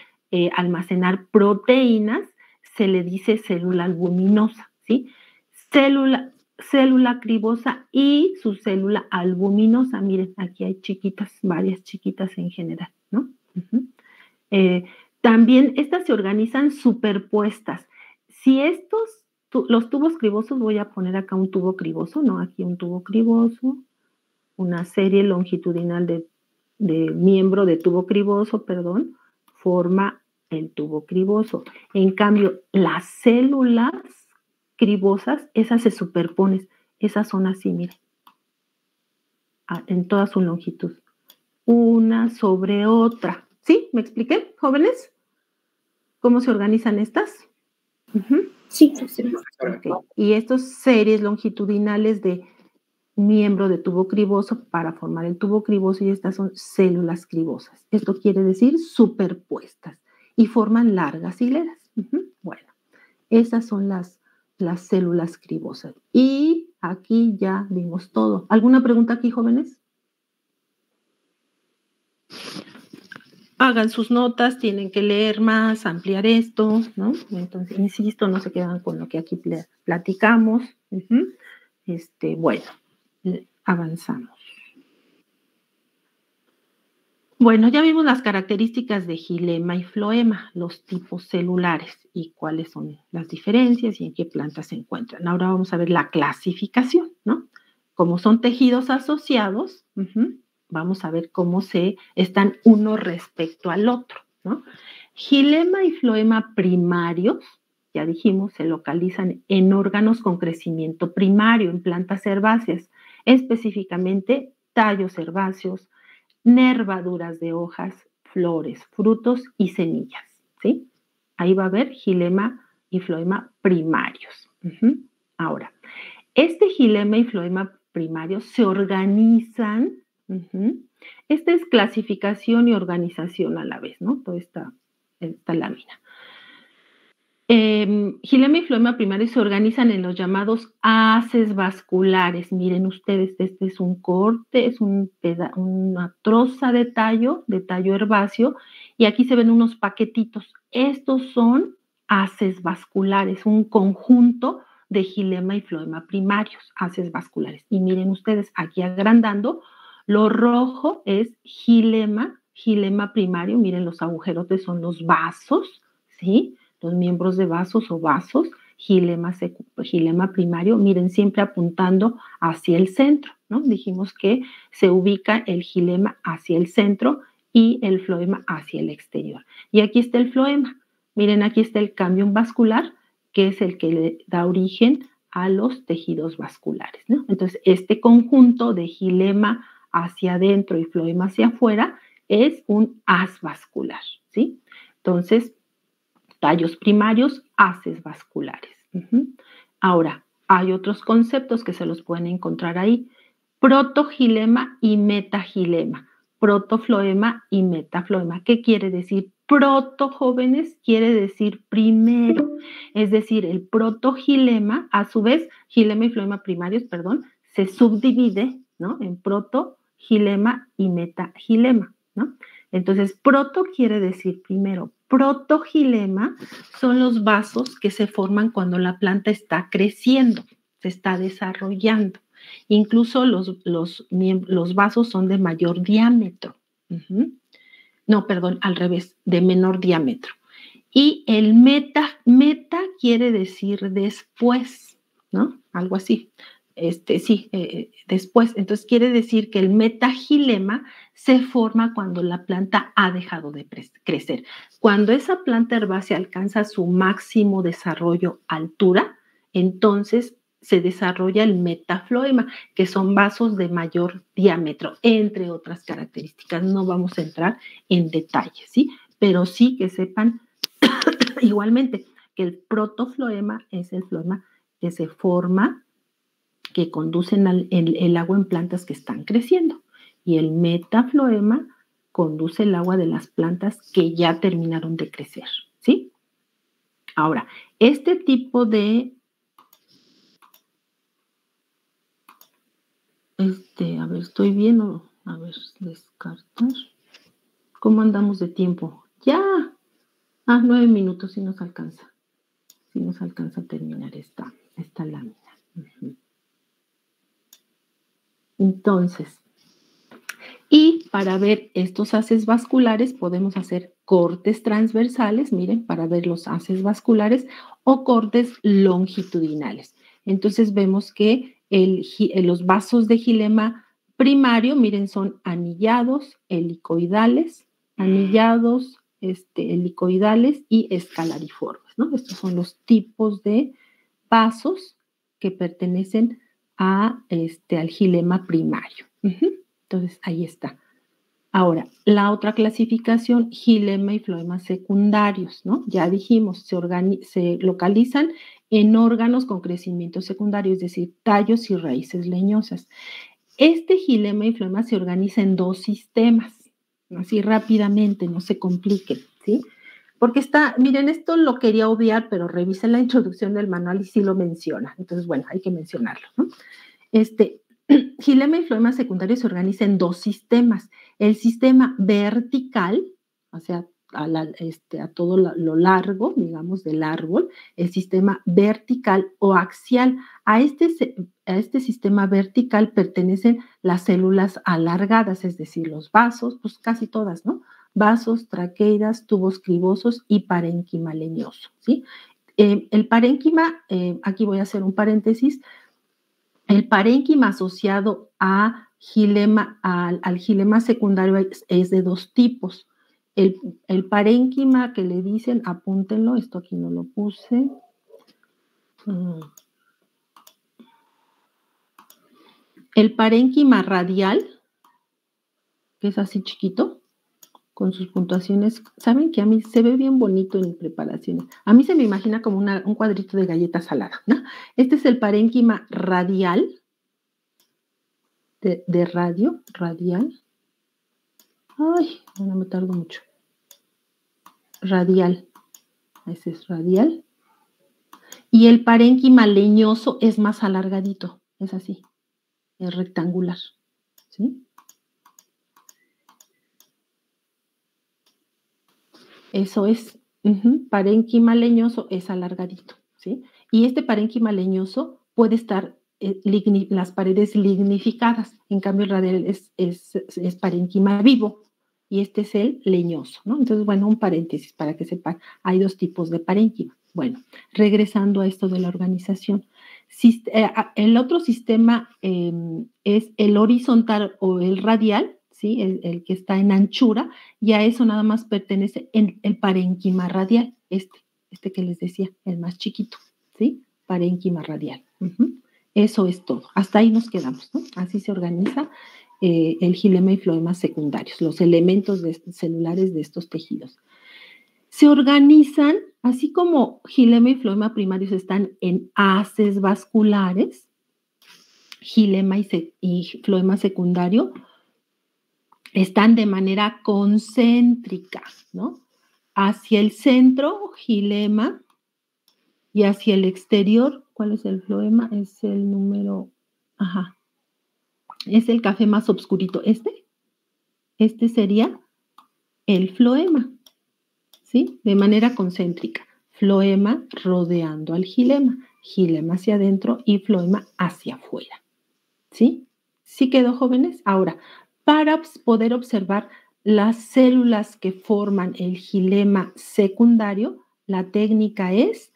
almacenar proteínas, se le dice célula albuminosa, ¿sí? Célula cribosa y su célula albuminosa. Miren, aquí hay chiquitas, varias chiquitas en general, ¿no? También estas se organizan superpuestas. Si los tubos cribosos, voy a poner acá un tubo criboso, ¿no? Aquí un tubo criboso, una serie longitudinal de miembro de tubo criboso, perdón, forma el tubo criboso. En cambio, las células cribosas, esas se superponen, esas son así, miren, en toda su longitud, una sobre otra. ¿Sí? ¿Me expliqué, jóvenes? ¿Cómo se organizan estas? Sí. Okay. Y estas series longitudinales de miembro de tubo criboso para formar el tubo criboso, y estas son células cribosas. Esto quiere decir superpuestas y forman largas hileras. Bueno, esas son las células cribosas. Y aquí ya vimos todo. ¿Alguna pregunta aquí, jóvenes? Hagan sus notas, tienen que leer más, ampliar esto, ¿no? Entonces, insisto, no se quedan con lo que aquí platicamos. Bueno, avanzamos. Bueno, ya vimos las características de xilema y floema, los tipos celulares y cuáles son las diferencias y en qué plantas se encuentran. Ahora vamos a ver la clasificación, ¿no? Como son tejidos asociados, vamos a ver cómo están uno respecto al otro, ¿no? Xilema y floema primarios, ya dijimos, se localizan en órganos con crecimiento primario, en plantas herbáceas, específicamente tallos herbáceos, nervaduras de hojas, flores, frutos y semillas, ¿sí? Ahí va a haber xilema y floema primarios. Ahora, xilema y floema primarios se organizan. Esta es clasificación y organización a la vez, ¿no? Toda esta lámina. Xilema y floema primarios se organizan en los llamados haces vasculares. Miren ustedes, este es un corte, es una troza de tallo herbáceo, y aquí se ven unos paquetitos. Estos son haces vasculares, un conjunto de xilema y floema primarios, haces vasculares. Y miren ustedes, aquí agrandando, lo rojo es xilema primario, miren los agujerotes son los vasos, ¿sí? Los miembros de vasos o vasos, xilema primario, miren, siempre apuntando hacia el centro, ¿no? Dijimos que se ubica el xilema hacia el centro y el floema hacia el exterior. Y aquí está el floema. Miren, aquí está el cámbium vascular, que es el que le da origen a los tejidos vasculares, ¿no? Entonces, este conjunto de xilema hacia adentro y floema hacia afuera es un haz vascular, ¿sí? Entonces, tallos primarios, haces vasculares. Ahora, hay otros conceptos que se los pueden encontrar ahí. Protoxilema y metaxilema. Protofloema y metafloema. ¿Qué quiere decir? Proto, jóvenes, quiere decir primero. Es decir, el protoxilema, a su vez, xilema y floema primarios, perdón, se subdivide, ¿no? En protoxilema y metaxilema, ¿no? Entonces, proto quiere decir primero. Protoxilema son los vasos que se forman cuando la planta está creciendo, se está desarrollando. Incluso los vasos son de mayor diámetro. No, perdón, al revés, de menor diámetro. Y el meta quiere decir después, ¿no? Algo así. Después. Entonces quiere decir que el metagilema se forma cuando la planta ha dejado de crecer. Cuando esa planta herbácea alcanza su máximo desarrollo altura, entonces se desarrolla el metafloema, que son vasos de mayor diámetro, entre otras características. No vamos a entrar en detalles, ¿sí? Pero sí que sepan igualmente que el protofloema es el floema que se forma, que conducen el agua en plantas que están creciendo. Y el metafloema conduce el agua de las plantas que ya terminaron de crecer, ¿sí? Ahora, este tipo de... a ver, ¿estoy bien o...? A ver, descartar. ¿Cómo andamos de tiempo? ¡Ya! 9 minutos, si nos alcanza. Si nos alcanza a terminar esta lámina. Entonces, y para ver estos haces vasculares podemos hacer cortes transversales, miren, para ver los haces vasculares, o cortes longitudinales. Entonces vemos que los vasos de xilema primario, miren, son anillados, helicoidales, helicoidales y escalariformes, ¿no? Estos son los tipos de vasos que pertenecen al xilema primario. Entonces, ahí está. Ahora, la otra clasificación, xilema y floema secundarios, ¿no? Ya dijimos, se localizan en órganos con crecimiento secundario, es decir, tallos y raíces leñosas. Este xilema y floema se organiza en 2 sistemas, así rápidamente, no se compliquen, ¿sí? Porque miren, esto lo quería obviar, pero revisen la introducción del manual y sí lo menciona. Entonces, bueno, hay que mencionarlo, ¿no? Xilema y floema secundario se organiza en 2 sistemas. El sistema vertical, o sea, a todo lo largo, digamos, del árbol, el sistema vertical o axial. A este sistema vertical pertenecen las células alargadas, es decir, los vasos, pues casi todas, ¿no? Vasos, traqueidas, tubos cribosos y parénquima leñoso, ¿sí? El parénquima, aquí voy a hacer un paréntesis. El parénquima asociado al xilema secundario es de 2 tipos. El parénquima que le dicen, apúntenlo, esto aquí no lo puse. El parénquima radial, que es así chiquito, con sus puntuaciones. Saben que a mí se ve bien bonito en preparaciones. A mí se me imagina como un cuadrito de galleta salada, ¿no? Este es el parénquima radial, de radio, radial. Ay, no me tardo mucho. Radial. Ese es radial. Y el parénquima leñoso es más alargadito. Es así. Es rectangular. ¿Sí? Eso es. Parénquima leñoso es alargadito. ¿Sí? Y este parénquima leñoso puede estar las paredes lignificadas. En cambio, el radial es parénquima vivo. Y este es el leñoso, ¿no? Entonces, bueno, un paréntesis para que sepan, hay 2 tipos de parénquima. Bueno, regresando a esto de la organización. El otro sistema es el horizontal o el radial, ¿sí? El que está en anchura, y a eso nada más pertenece el parénquima radial, este que les decía, el más chiquito, ¿sí? Parénquima radial. Eso es todo. Hasta ahí nos quedamos, ¿no? Así se organiza el xilema y floema secundarios, los elementos celulares de estos tejidos. Se organizan, así como xilema y floema primarios están en haces vasculares, xilema y floema secundario están de manera concéntrica, ¿no? Hacia el centro, xilema, y hacia el exterior, ¿cuál es el floema? Es el número, es el café más oscurito. Este sería el floema, ¿sí? De manera concéntrica. Floema rodeando al xilema. Xilema hacia adentro y floema hacia afuera. ¿Sí? ¿Sí quedó, jóvenes? Ahora, para poder observar las células que forman el xilema secundario, la técnica es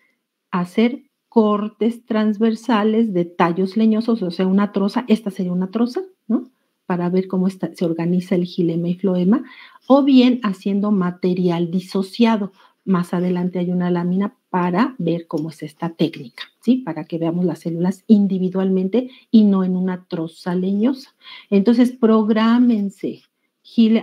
hacer cortes transversales de tallos leñosos, o sea, una troza, esta sería una troza, ¿no? Para ver cómo se organiza el xilema y floema, o bien haciendo material disociado. Más adelante hay una lámina para ver cómo es esta técnica, ¿sí? Para que veamos las células individualmente y no en una troza leñosa. Entonces, prográmense.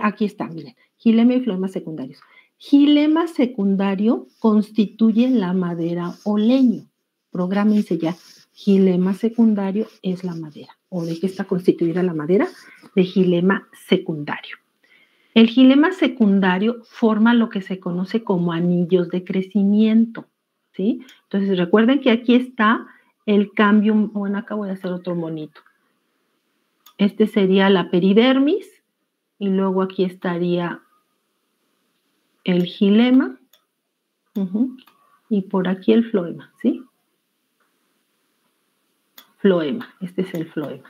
Aquí está, miren, xilema y floema secundarios. Xilema secundario constituye la madera o leño. Prográmense ya. Xilema secundario es la madera. ¿O de qué está constituida la madera? De xilema secundario. El xilema secundario forma lo que se conoce como anillos de crecimiento, ¿sí? Entonces recuerden que aquí está el cambio, bueno, acá voy a hacer otro monito. Este sería la peridermis y luego aquí estaría el xilema y por aquí el floema, ¿sí? Floema, este es el floema.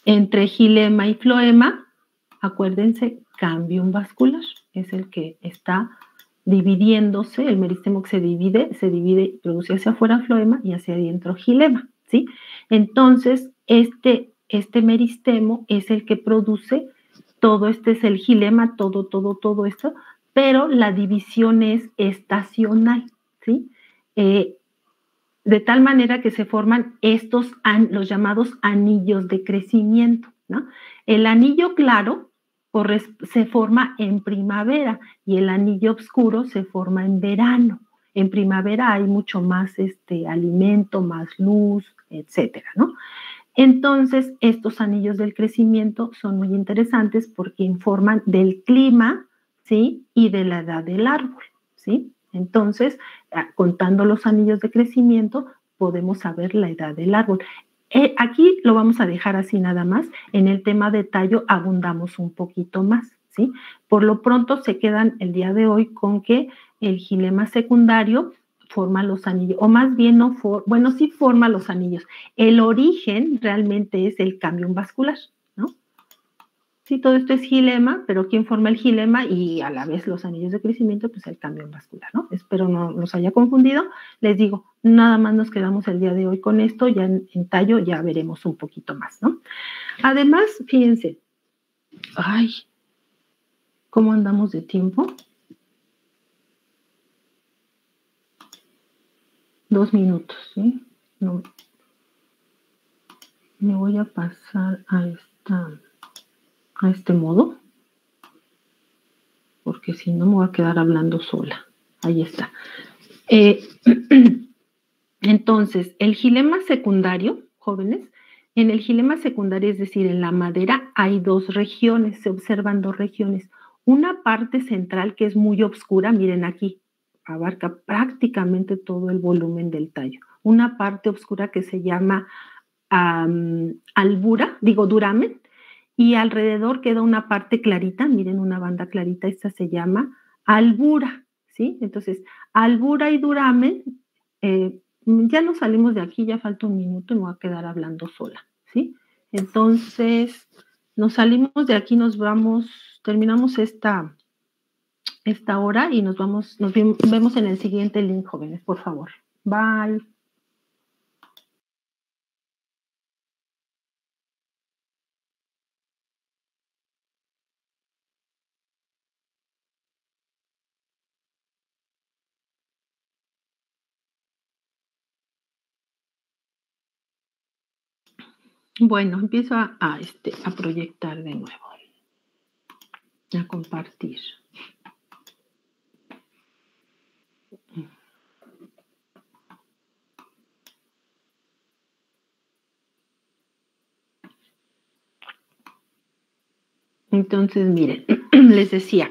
Entre xilema y floema, acuérdense, cambium vascular, es el que está dividiéndose, el meristemo que se divide y produce hacia afuera floema y hacia adentro xilema, ¿sí? Entonces, este meristemo es el que produce, todo este es el xilema, todo esto, pero la división es estacional, ¿sí? De tal manera que se forman los llamados anillos de crecimiento, ¿no? El anillo claro se forma en primavera y el anillo oscuro se forma en verano. En primavera hay mucho más alimento, más luz, etcétera, ¿no? Entonces, estos anillos del crecimiento son muy interesantes porque informan del clima, ¿sí? Y de la edad del árbol, ¿sí? Entonces, contando los anillos de crecimiento, podemos saber la edad del árbol. Aquí lo vamos a dejar así nada más. En el tema de tallo abundamos un poquito más, ¿sí? Por lo pronto se quedan el día de hoy con que el xilema secundario forma los anillos, o más bien sí forma los anillos. El origen realmente es el cambium vascular, ¿no? Sí, todo esto es xilema, pero ¿quién forma el xilema? Y a la vez los anillos de crecimiento, pues el cambium vascular, ¿no? Espero no los haya confundido. Les digo, nada más nos quedamos el día de hoy con esto, ya en tallo ya veremos un poquito más, ¿no? Además, fíjense, ay, ¿cómo andamos de tiempo? 2 minutos, ¿sí? No, me voy a pasar a este modo, porque si no me voy a quedar hablando sola. Ahí está. Entonces, el xilema secundario, jóvenes, en el xilema secundario, es decir, en la madera, hay 2 regiones, se observan 2 regiones. Una parte central que es muy oscura, miren aquí, abarca prácticamente todo el volumen del tallo. Una parte oscura que se llama duramen, y alrededor queda una parte clarita, miren una banda clarita, esta se llama albura, ¿sí? Entonces, albura y duramen, ya nos salimos de aquí, ya falta un minuto y me voy a quedar hablando sola, ¿sí? Entonces, nos salimos de aquí, nos vamos, terminamos esta hora y nos vemos en el siguiente link, jóvenes, por favor. Bye. Bueno, empiezo a proyectar de nuevo, a compartir. Entonces, miren, les decía,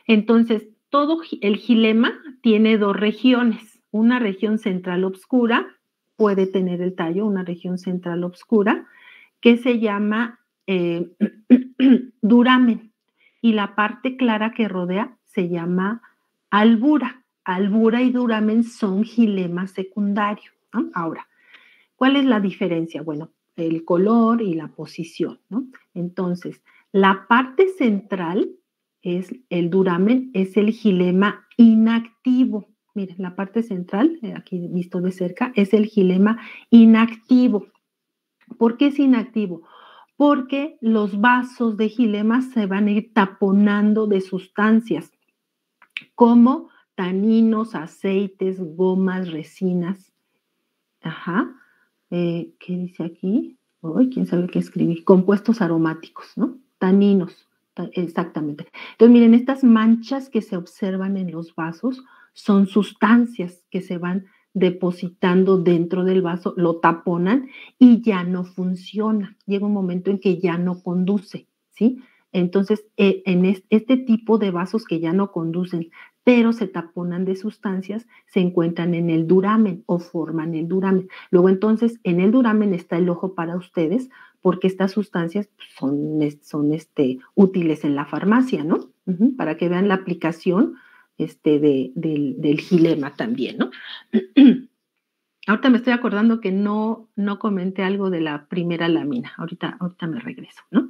entonces, todo el xilema tiene 2 regiones. Una región central oscura, puede tener el tallo, una región central oscura, que se llama duramen. Y la parte clara que rodea se llama albura. Albura y duramen son xilema secundario, ¿no? Ahora, ¿Cuál es la diferencia? Bueno, el color y la posición, ¿no? Entonces, la parte central es el duramen, es el xilema inactivo. Miren, la parte central, aquí visto de cerca, es el xilema inactivo. ¿Por qué es inactivo? Porque los vasos de xilema se van a ir taponando de sustancias como taninos, aceites, gomas, resinas. Ajá. ¿Qué dice aquí? Uy, quién sabe qué escribí. Compuestos aromáticos, ¿no? Taninos, exactamente. Entonces, miren, estas manchas que se observan en los vasos son sustancias que se van depositando dentro del vaso, lo taponan y ya no funciona. Llega un momento en que ya no conduce, ¿sí? Entonces, en este tipo de vasos que ya no conducen, pero se taponan de sustancias, se encuentran en el duramen o forman el duramen. Luego entonces en el duramen está el ojo para ustedes porque estas sustancias son útiles en la farmacia, ¿no? Para que vean la aplicación del xilema también, ¿no? Ahorita me estoy acordando que no comenté algo de la primera lámina. Ahorita me regreso, ¿no?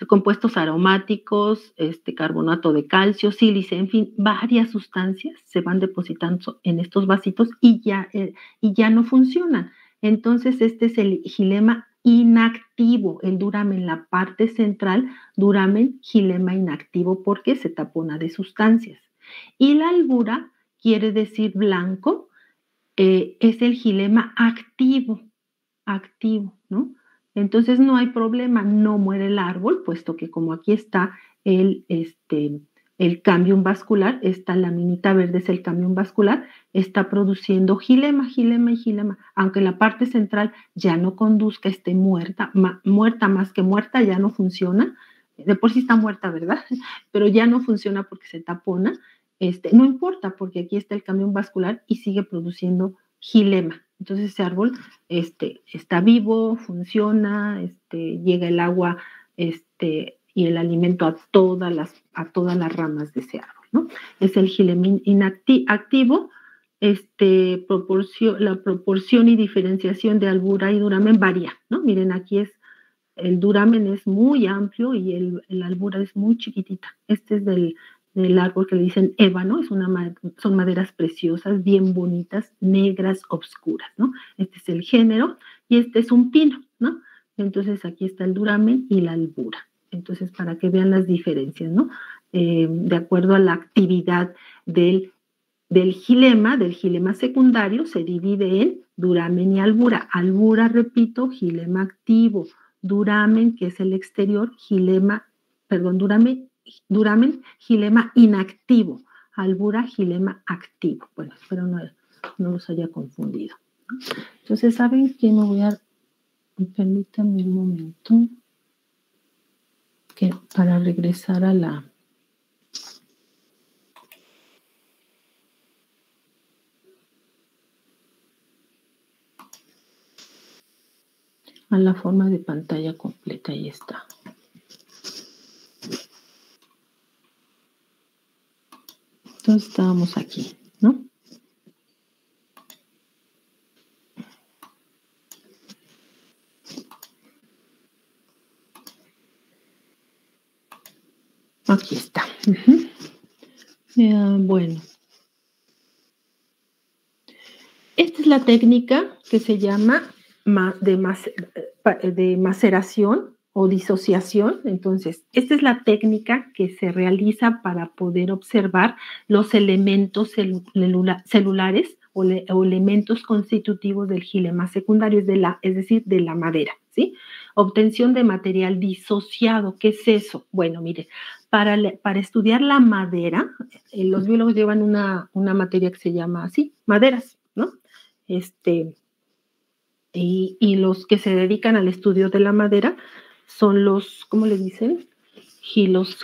Compuestos aromáticos, carbonato de calcio, sílice, en fin, varias sustancias se van depositando en estos vasitos y ya no funcionan. Entonces, este es el xilema inactivo, el duramen, la parte central, duramen, xilema inactivo, porque se tapona de sustancias. Y la albura quiere decir blanco, es el xilema activo, ¿no? Entonces no hay problema, no muere el árbol, puesto que como aquí está el cámbium vascular, esta laminita verde es el cámbium vascular, está produciendo xilema, aunque la parte central ya no conduzca, esté muerta más que muerta, ya no funciona, de por sí está muerta, ¿verdad? Pero ya no funciona porque se tapona, no importa, porque aquí está el cámbium vascular y sigue produciendo xilema. Entonces ese árbol está vivo, funciona, llega el agua y el alimento a todas las ramas de ese árbol, ¿no? Es el xilema activo, la proporción y diferenciación de albura y duramen varía, ¿no? Miren, aquí el duramen es muy amplio y el albura es muy chiquitita. Este es del árbol que le dicen ébano, son maderas preciosas, bien bonitas, negras, obscuras, ¿no? Este es el género y este es un pino, ¿no? Entonces aquí está el duramen y la albura. Entonces, para que vean las diferencias, ¿no? De acuerdo a la actividad del xilema secundario, se divide en duramen y albura. Albura, repito, xilema activo. Duramen, que es el exterior, duramen, xilema inactivo, albura, xilema activo. Bueno, espero no los haya confundido. Entonces, ¿saben qué? Permítanme un momento, que para regresar a la forma de pantalla completa. Ahí está. Entonces estábamos aquí, ¿no? Aquí está. Bueno. Esta es la técnica que se llama de maceración o disociación. Entonces, esta es la técnica que se realiza para poder observar los elementos celulares o elementos constitutivos del xilema secundario, es decir, de la madera, ¿sí? Obtención de material disociado. ¿Qué es eso? Bueno, mire, para estudiar la madera, los biólogos llevan una materia que se llama así, maderas, ¿no? Y los que se dedican al estudio de la madera son los, ¿cómo le dicen? Gilos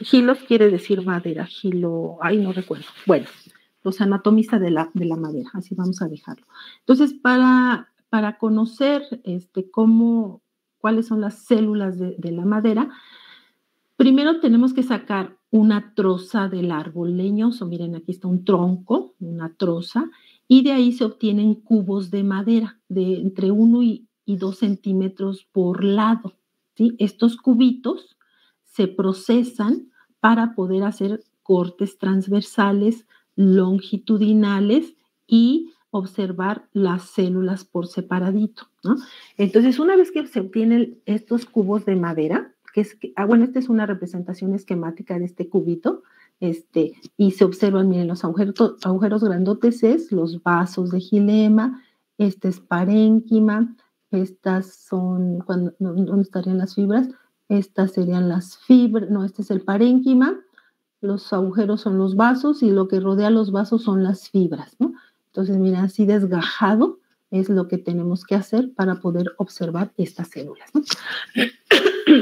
quiere decir madera, no recuerdo. Bueno, los anatomistas de la madera, así vamos a dejarlo. Entonces, para conocer cuáles son las células de la madera, primero tenemos que sacar una troza del árbol leñoso. Miren, aquí está un tronco, una troza, y de ahí se obtienen cubos de madera de entre 1 y 2 centímetros por lado, ¿sí? Estos cubitos se procesan para poder hacer cortes transversales, longitudinales y observar las células por separadito, ¿no? Entonces, una vez que se obtienen estos cubos de madera, bueno, esta es una representación esquemática de este cubito, y se observan, miren, los agujeros grandotes es los vasos de xilema, este es parénquima, estas son, ¿dónde estarían las fibras? Estas serían las fibras, no, este es el parénquima, los agujeros son los vasos y lo que rodea los vasos son las fibras, ¿no? Entonces, mira, así desgajado es lo que tenemos que hacer para poder observar estas células, ¿no?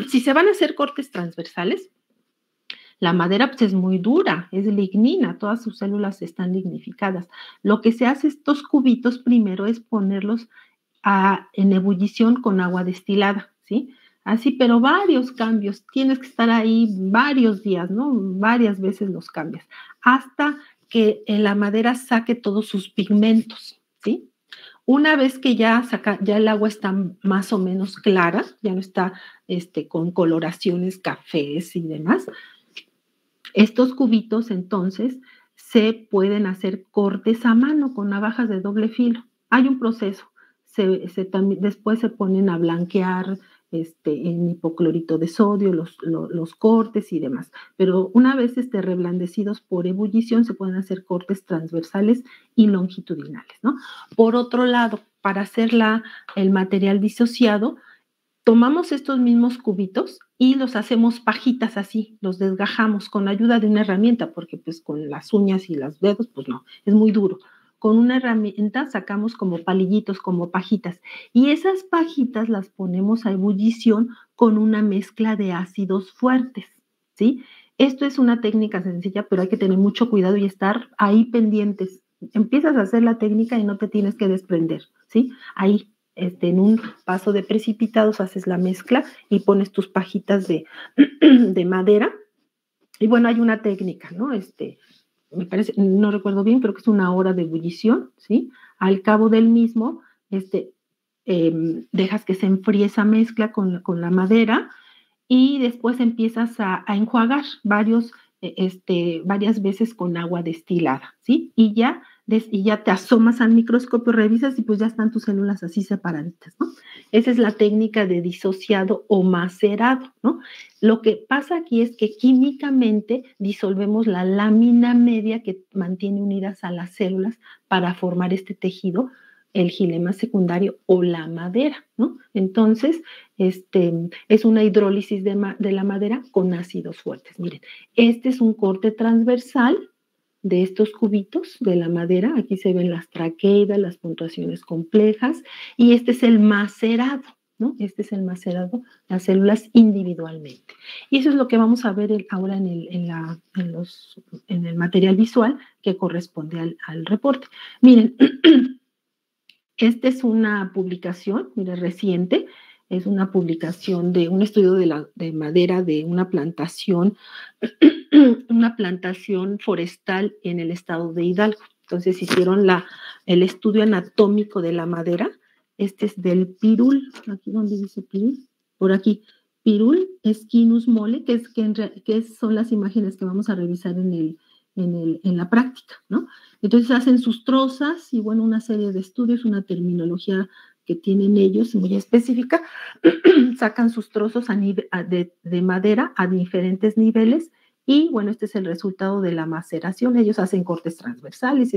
Si se van a hacer cortes transversales, la madera pues, es muy dura, es lignina, todas sus células están lignificadas. Lo que se hace estos cubitos primero es ponerlos en ebullición con agua destilada, ¿sí? Así, pero varios cambios, tienes que estar ahí varios días, ¿no? Varias veces los cambias, hasta que la madera saque todos sus pigmentos, ¿sí? Una vez que ya el agua está más o menos clara, ya no está con coloraciones cafés y demás, estos cubitos entonces se pueden hacer cortes a mano con navajas de doble filo. Hay un proceso. Después se ponen a blanquear en hipoclorito de sodio los cortes y demás. Pero una vez reblandecidos por ebullición se pueden hacer cortes transversales y longitudinales, ¿no? Por otro lado, para hacer el material disociado, tomamos estos mismos cubitos y los hacemos pajitas así, los desgajamos con la ayuda de una herramienta, porque pues con las uñas y los dedos, pues no, es muy duro. Con una herramienta sacamos como palillitos, como pajitas, y esas pajitas las ponemos a ebullición con una mezcla de ácidos fuertes, ¿sí? Esto es una técnica sencilla, pero hay que tener mucho cuidado y estar ahí pendientes. Empiezas a hacer la técnica y no te tienes que desprender, ¿sí? Ahí, en un vaso de precipitados haces la mezcla y pones tus pajitas de madera. Y bueno, hay una técnica, ¿no? Me parece, no recuerdo bien, creo que es 1 hora de ebullición, ¿sí? Al cabo del mismo, dejas que se enfríe esa mezcla con la madera y después empiezas a enjuagar varias veces con agua destilada, ¿sí? Y ya te asomas al microscopio, revisas y pues ya están tus células así separaditas, ¿no? Esa es la técnica de disociado o macerado, ¿no? Lo que pasa aquí es que químicamente disolvemos la lámina media que mantiene unidas a las células para formar este tejido, el xilema secundario o la madera, ¿no? Entonces, es una hidrólisis de la madera con ácidos fuertes. Miren, este es un corte transversal de estos cubitos de la madera. Aquí se ven las traqueidas, las puntuaciones complejas, y este es el macerado, ¿no? Este es el macerado, las células individualmente. Y eso es lo que vamos a ver ahora en el material visual que corresponde al reporte. Miren, esta es una publicación, mire, reciente, es una publicación de un estudio de madera de una plantación forestal en el estado de Hidalgo. Entonces hicieron el estudio anatómico de la madera. Este es del pirul, aquí donde dice pirul, por aquí, pirul esquinus mole, que son las imágenes que vamos a revisar en la práctica, ¿no? Entonces hacen sus trozas y bueno, una serie de estudios, una terminología que tienen ellos muy específica, sacan sus trozos de madera a diferentes niveles y bueno, este es el resultado de la maceración. Ellos hacen cortes transversales,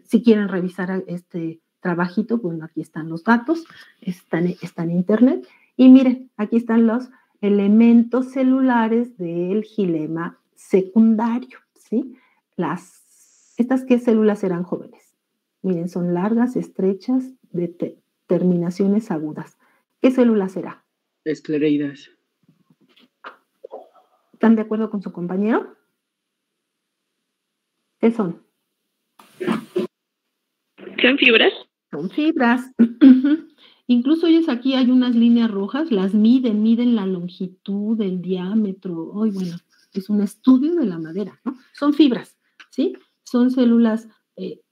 si quieren revisar este trabajito, bueno, aquí están los datos, está en internet y miren, aquí están los elementos celulares del xilema secundario, ¿sí? ¿Estas qué células serán jóvenes? Miren, son largas, estrechas, de terminaciones agudas. ¿Qué célula será? Esclereidas. ¿Están de acuerdo con su compañero? ¿Qué son? ¿Son fibras? Son fibras. Incluso ellos aquí hay unas líneas rojas, las miden la longitud, el diámetro. Ay, bueno, es un estudio de la madera, ¿no? Son fibras, ¿sí? Son células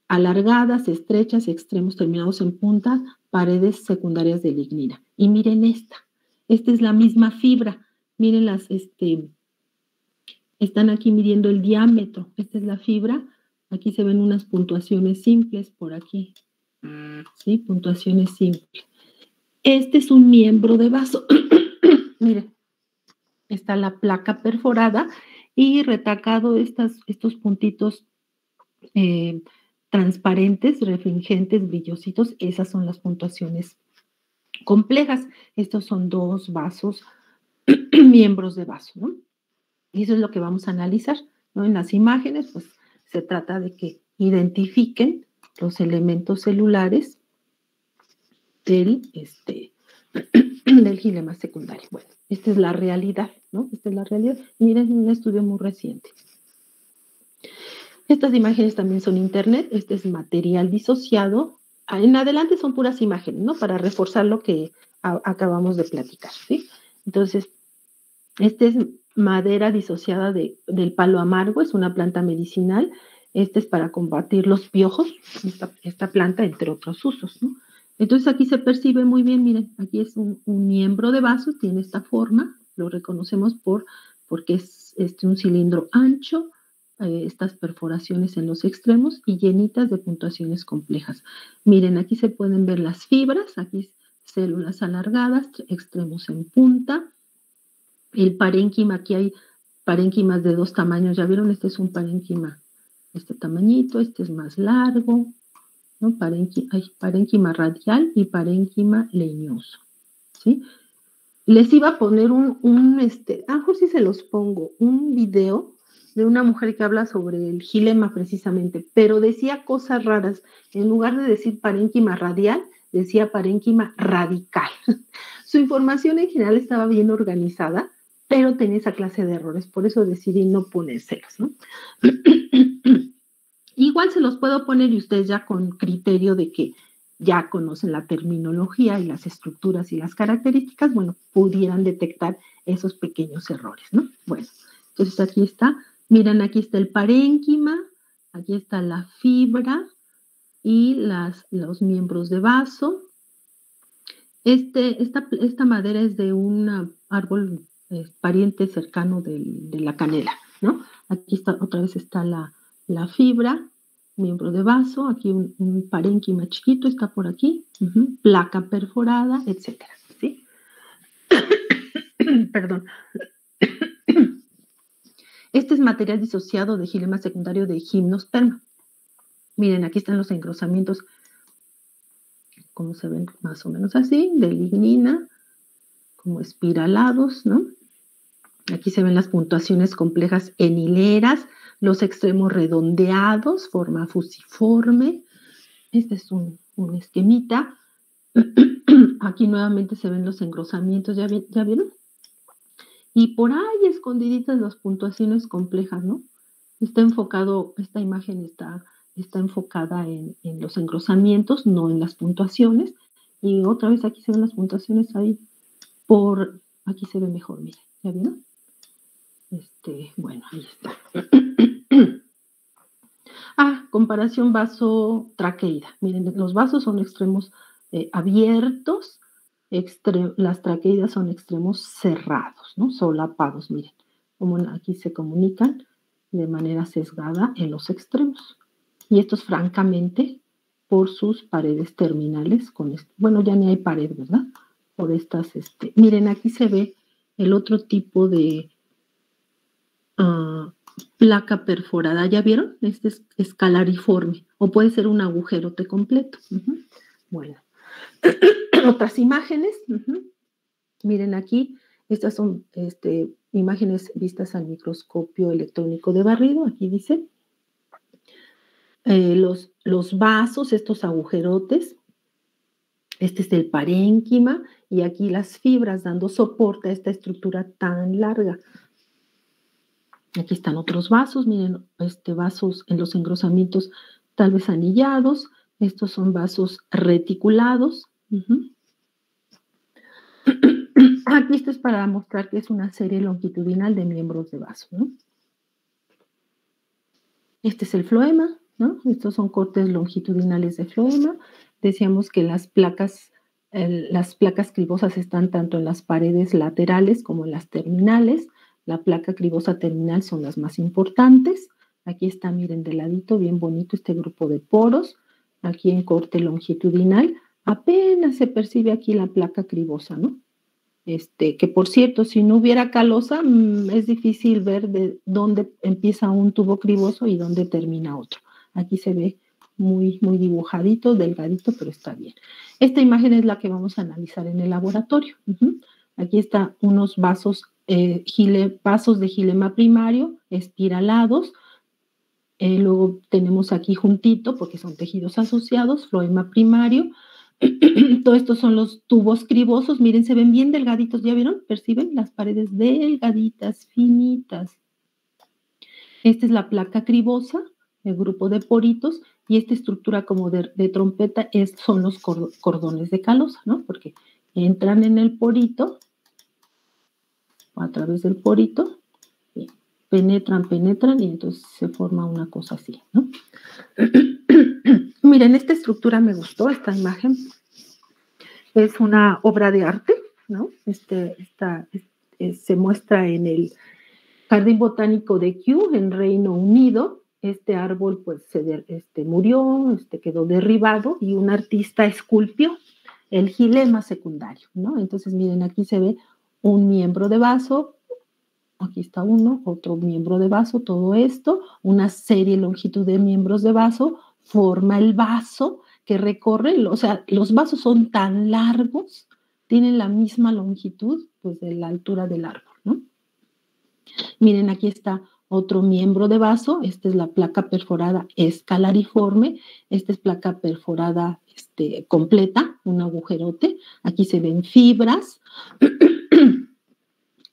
alargadas, estrechas, extremos terminados en punta, paredes secundarias de lignina. Y miren esta es la misma fibra. Miren están aquí midiendo el diámetro. Esta es la fibra. Aquí se ven unas puntuaciones simples por aquí. ¿Sí? Puntuaciones simples. Este es un miembro de vaso. Miren, está la placa perforada y retacado estos puntitos transparentes, refringentes, brillositos. Esas son las puntuaciones complejas. Estos son 2 vasos, miembros de vaso, ¿no? Y eso es lo que vamos a analizar, ¿no? En las imágenes, pues se trata de que identifiquen los elementos celulares del gilema secundario. Bueno, esta es la realidad, ¿no? Esta es la realidad. Miren, un estudio muy reciente. Estas imágenes también son internet. Este es material disociado. En adelante son puras imágenes, ¿no? Para reforzar lo que acabamos de platicar, ¿sí? Entonces, este es madera disociada del palo amargo, es una planta medicinal. Este es para combatir los piojos, esta planta, entre otros usos, ¿no? Entonces aquí se percibe muy bien, miren, aquí es un miembro de vaso, tiene esta forma, lo reconocemos porque es un cilindro ancho, estas perforaciones en los extremos y llenitas de puntuaciones complejas. Miren, aquí se pueden ver las fibras, aquí células alargadas, extremos en punta. El parénquima, aquí hay parénquimas de 2 tamaños, ¿ya vieron? Este es un parénquima, este tamañito, este es más largo, ¿no? Hay parénquima radial y parénquima leñoso, ¿sí? Les iba a poner mejor si se los pongo, un video de una mujer que habla sobre el gilema precisamente, pero decía cosas raras. En lugar de decir parénquima radial, decía parénquima radical. Su información en general estaba bien organizada, pero tenía esa clase de errores, por eso decidí no ponérselos, ¿no? Igual se los puedo poner y ustedes ya con criterio de que ya conocen la terminología y las estructuras y las características, bueno, pudieran detectar esos pequeños errores, ¿no? Bueno, entonces aquí está, miren, aquí está el parénquima, aquí está la fibra y los miembros de vaso. Esta madera es de un árbol pariente cercano de la canela, ¿no? Aquí está, otra vez está la fibra, miembro de vaso, aquí un parénquima chiquito está por aquí, placa perforada, etcétera, ¿sí? Perdón. Este es material disociado de gilema secundario de gimnosperma. Miren, aquí están los engrosamientos, como se ven más o menos así, de lignina, como espiralados, ¿no? Aquí se ven las puntuaciones complejas en hileras, los extremos redondeados, forma fusiforme. Este es un esquemita. Aquí nuevamente se ven los engrosamientos, ¿ya vieron? Y por ahí escondiditas las puntuaciones complejas, ¿no? Está enfocado, esta imagen está enfocada en los engrosamientos, no en las puntuaciones. Y otra vez aquí se ven las puntuaciones ahí aquí se ve mejor, miren, ¿ya vieron? Bueno, ahí está. Comparación vaso-traqueida. Miren, los vasos son extremos abiertos, las traqueidas son extremos cerrados, ¿no? Solapados, miren, como aquí se comunican de manera sesgada en los extremos. Y esto es francamente por sus paredes terminales bueno, ya ni hay pared, ¿verdad? Por estas, miren, aquí se ve el otro tipo de placa perforada, ¿ya vieron? Este es escalariforme, o puede ser un agujerote completo. Bueno, otras imágenes. Miren aquí, estas son imágenes vistas al microscopio electrónico de barrido. Aquí dice los vasos, estos agujerotes. Este es el parénquima y aquí las fibras dando soporte a esta estructura tan larga. Aquí están otros vasos, miren, vasos en los engrosamientos tal vez anillados. Estos son vasos reticulados. Aquí esto es para mostrar que es una serie longitudinal de miembros de vaso, ¿no? Este es el floema, ¿no? Estos son cortes longitudinales de floema. Decíamos que las placas cribosas están tanto en las paredes laterales como en las terminales. La placa cribosa terminal son las más importantes. Aquí está, miren, de ladito, bien bonito este grupo de poros. Aquí en corte longitudinal, apenas se percibe aquí la placa cribosa, ¿no? Que por cierto, si no hubiera calosa, es difícil ver de dónde empieza un tubo criboso y dónde termina otro. Aquí se ve muy, muy dibujadito, delgadito, pero está bien. Esta imagen es la que vamos a analizar en el laboratorio. Aquí están unos vasos de gilema primario, espiralados. Luego tenemos aquí juntito, porque son tejidos asociados, floema primario. Todos estos son los tubos cribosos. Miren, se ven bien delgaditos. ¿Ya vieron? ¿Perciben? Las paredes delgaditas, finitas. Esta es la placa cribosa, el grupo de poritos, y esta estructura como de trompeta son los cordones de calosa, ¿no? Porque entran en el porito, a través del porito, penetran, y entonces se forma una cosa así, ¿no? Miren, esta estructura me gustó, esta imagen. Es una obra de arte, ¿no? Se muestra en el Jardín Botánico de Kew, en Reino Unido. Este árbol, pues, murió, quedó derribado y un artista esculpió el gilema secundario, ¿no? Entonces, miren, aquí se ve un miembro de vaso, aquí está uno, otro miembro de vaso, todo esto, una serie longitud de miembros de vaso, forma el vaso que recorre, o sea, los vasos son tan largos, tienen la misma longitud, pues, de la altura del árbol, ¿no? Miren, aquí está otro miembro de vaso, esta es la placa perforada escalariforme, esta es placa perforada completa, un agujerote, aquí se ven fibras,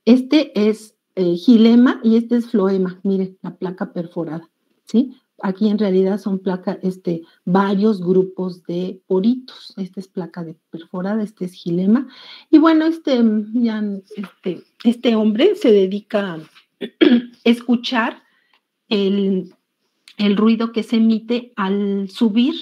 este es gilema y este es floema, miren, la placa perforada, ¿sí? Aquí en realidad son varios grupos de poritos. Esta es placa perforada, este es gilema. Y bueno, este hombre se dedica a escuchar el ruido que se emite al subir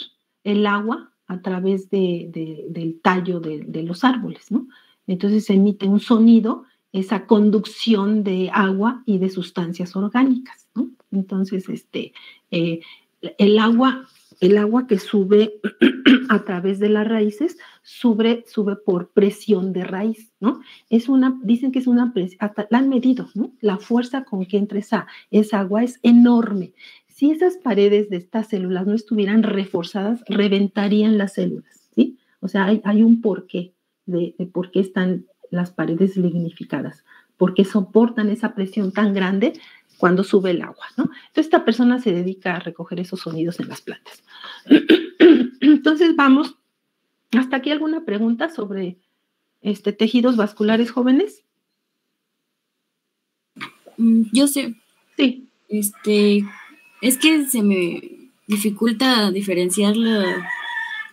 el agua a través del tallo de los árboles, ¿no? Entonces se emite un sonido, esa conducción de agua y de sustancias orgánicas, ¿no? Entonces, el agua que sube a través de las raíces sube por presión de raíz, ¿no? Dicen que es una presión, hasta la han medido, ¿no? La fuerza con que entra esa agua es enorme. Si esas paredes de estas células no estuvieran reforzadas, reventarían las células, ¿sí? O sea, hay un porqué de por qué están las paredes lignificadas, porque soportan esa presión tan grande cuando sube el agua, ¿no? Entonces, esta persona se dedica a recoger esos sonidos en las plantas. Entonces, vamos. ¿Hasta aquí alguna pregunta sobre tejidos vasculares jóvenes? Yo sé. Sí. Es que se me dificulta diferenciar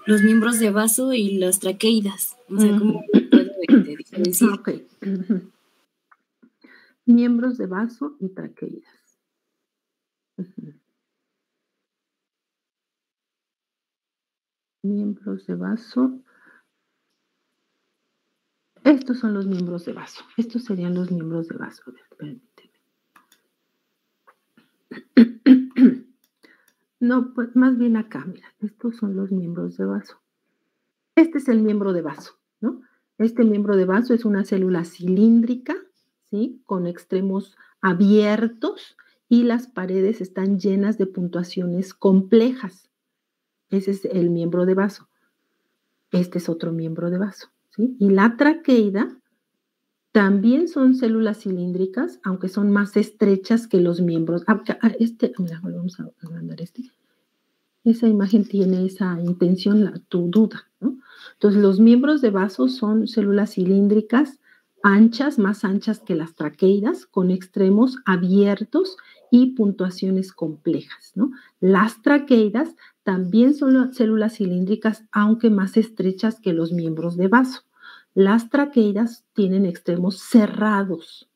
los miembros de vaso y las traqueidas. O sea, ¿cómo puedo diferenciar? Ok. Miembros de vaso y traqueidas. Miembros de vaso. Estos son los miembros de vaso. Estos serían los miembros de vaso. A ver, permíteme. No, pues más bien acá, mira. Estos son los miembros de vaso. Este es el miembro de vaso, ¿no? Este miembro de vaso es una célula cilíndrica, ¿sí? Con extremos abiertos y las paredes están llenas de puntuaciones complejas. Ese es el miembro de vaso. Este es otro miembro de vaso, ¿sí? Y la traqueida también son células cilíndricas, aunque son más estrechas que los miembros. Mira, vamos a agrandar Esa imagen tiene esa intención, tu duda, ¿no? Entonces, los miembros de vaso son células cilíndricas anchas, más anchas que las traqueidas, con extremos abiertos y puntuaciones complejas, ¿no? Las traqueidas también son células cilíndricas, aunque más estrechas que los miembros de vaso. Las traqueidas tienen extremos cerrados.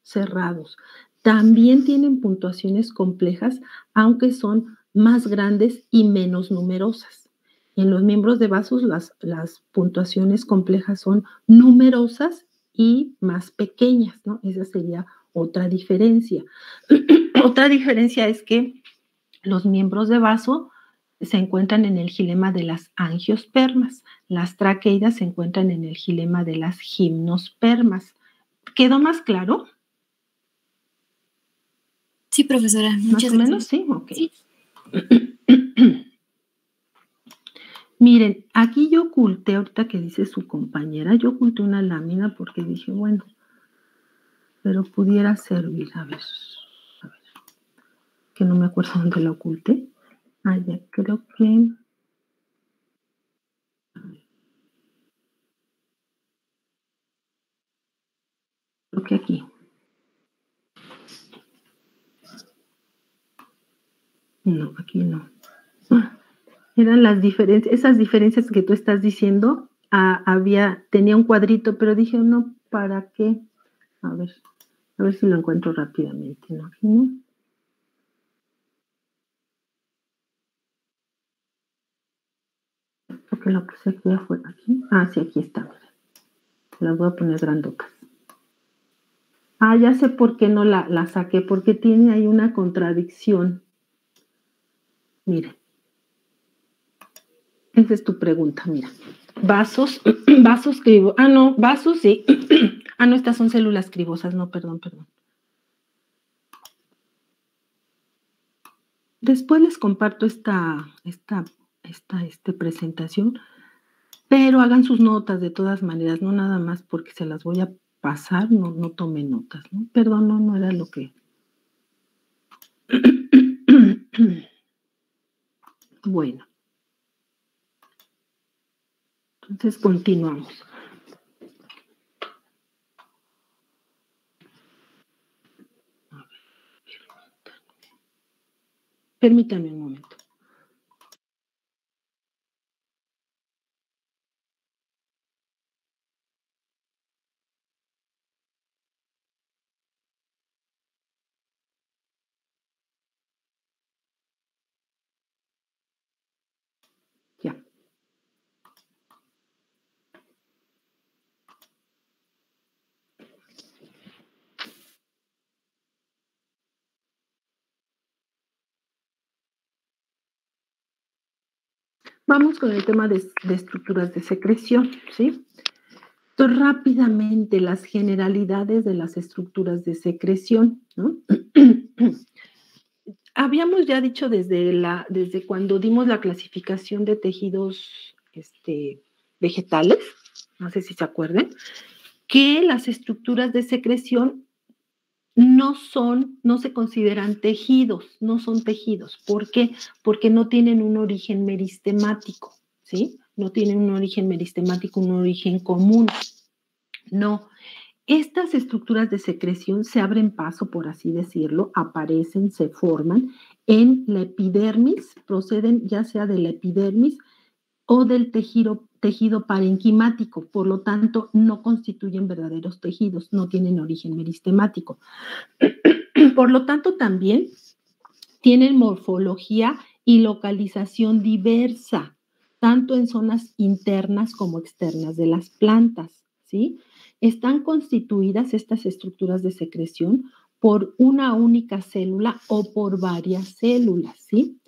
También tienen puntuaciones complejas, aunque son más grandes y menos numerosas. En los miembros de vasos las puntuaciones complejas son numerosas y más pequeñas, ¿no? Esa sería otra diferencia. Otra diferencia es que los miembros de vaso se encuentran en el xilema de las angiospermas. Las traqueidas se encuentran en el xilema de las gimnospermas. ¿Quedó más claro? Sí, profesora. Más o menos, sí, ok. Sí. Miren, aquí yo oculté, ahorita que dice su compañera, yo oculté una lámina porque dije, bueno, pero pudiera servir, a ver, que no me acuerdo dónde la oculté. Ah, ya, creo que aquí. No, aquí no. Eran las diferencias, esas diferencias que tú estás diciendo, tenía un cuadrito, pero dije, no, ¿para qué? A ver si lo encuentro rápidamente, ¿no? Aquí no. Porque lo puse aquí afuera, aquí. Ah, sí, aquí está. Las voy a poner grandocas. Ah, ya sé por qué no la saqué, porque tiene ahí una contradicción. Mire. Esa es tu pregunta, mira. Vasos cribosas. Ah, no, vasos, sí. Ah, no, estas son células cribosas, no, perdón. Después les comparto esta presentación, pero hagan sus notas de todas maneras, no nada más porque se las voy a pasar, no tomen notas, ¿no? Perdón, no era lo que... Bueno. Entonces continuamos. Permítame un momento. Ya. Vamos con el tema de estructuras de secreción, ¿sí? Entonces, rápidamente, las generalidades de las estructuras de secreción, ¿no? Habíamos ya dicho desde cuando dimos la clasificación de tejidos vegetales, no sé si se acuerdan, que las estructuras de secreción no se consideran tejidos, no son tejidos. ¿Por qué? Porque no tienen un origen meristemático, ¿sí? No tienen un origen meristemático, un origen común. No. Estas estructuras de secreción se abren paso, por así decirlo, aparecen, se forman en la epidermis, proceden ya sea de la epidermis o del tejido parenquimático, por lo tanto no constituyen verdaderos tejidos, no tienen origen meristemático. Por lo tanto también tienen morfología y localización diversa, tanto en zonas internas como externas de las plantas, ¿sí? Están constituidas estas estructuras de secreción por una única célula o por varias células, ¿sí?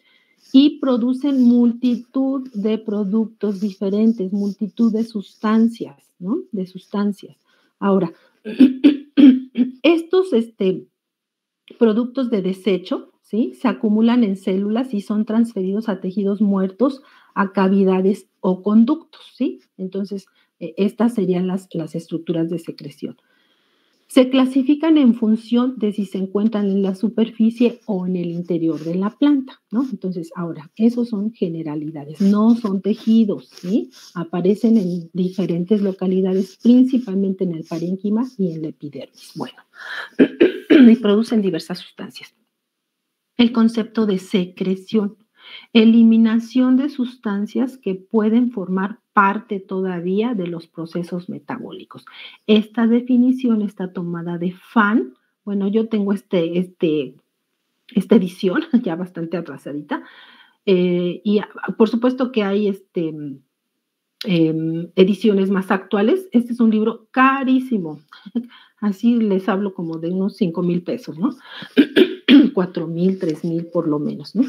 Y producen multitud de productos diferentes, multitud de sustancias, ¿no? De sustancias. Ahora, estos productos de desecho, ¿sí? Se acumulan en células y son transferidos a tejidos muertos, a cavidades o conductos, ¿sí? Entonces, estas serían las estructuras de secreción. Se clasifican en función de si se encuentran en la superficie o en el interior de la planta, ¿no? Entonces, ahora, esos son generalidades, no son tejidos, ¿sí? Aparecen en diferentes localidades, principalmente en el parénquima y en la epidermis. Bueno, y producen diversas sustancias. El concepto de secreción, eliminación de sustancias que pueden formar parte todavía de los procesos metabólicos. Esta definición está tomada de Fan. Bueno, yo tengo este esta edición, ya bastante atrasadita. Y por supuesto que hay ediciones más actuales. Este es un libro carísimo. Así les hablo como de unos 5,000 pesos, ¿no? 4,000, 3,000 por lo menos, ¿no?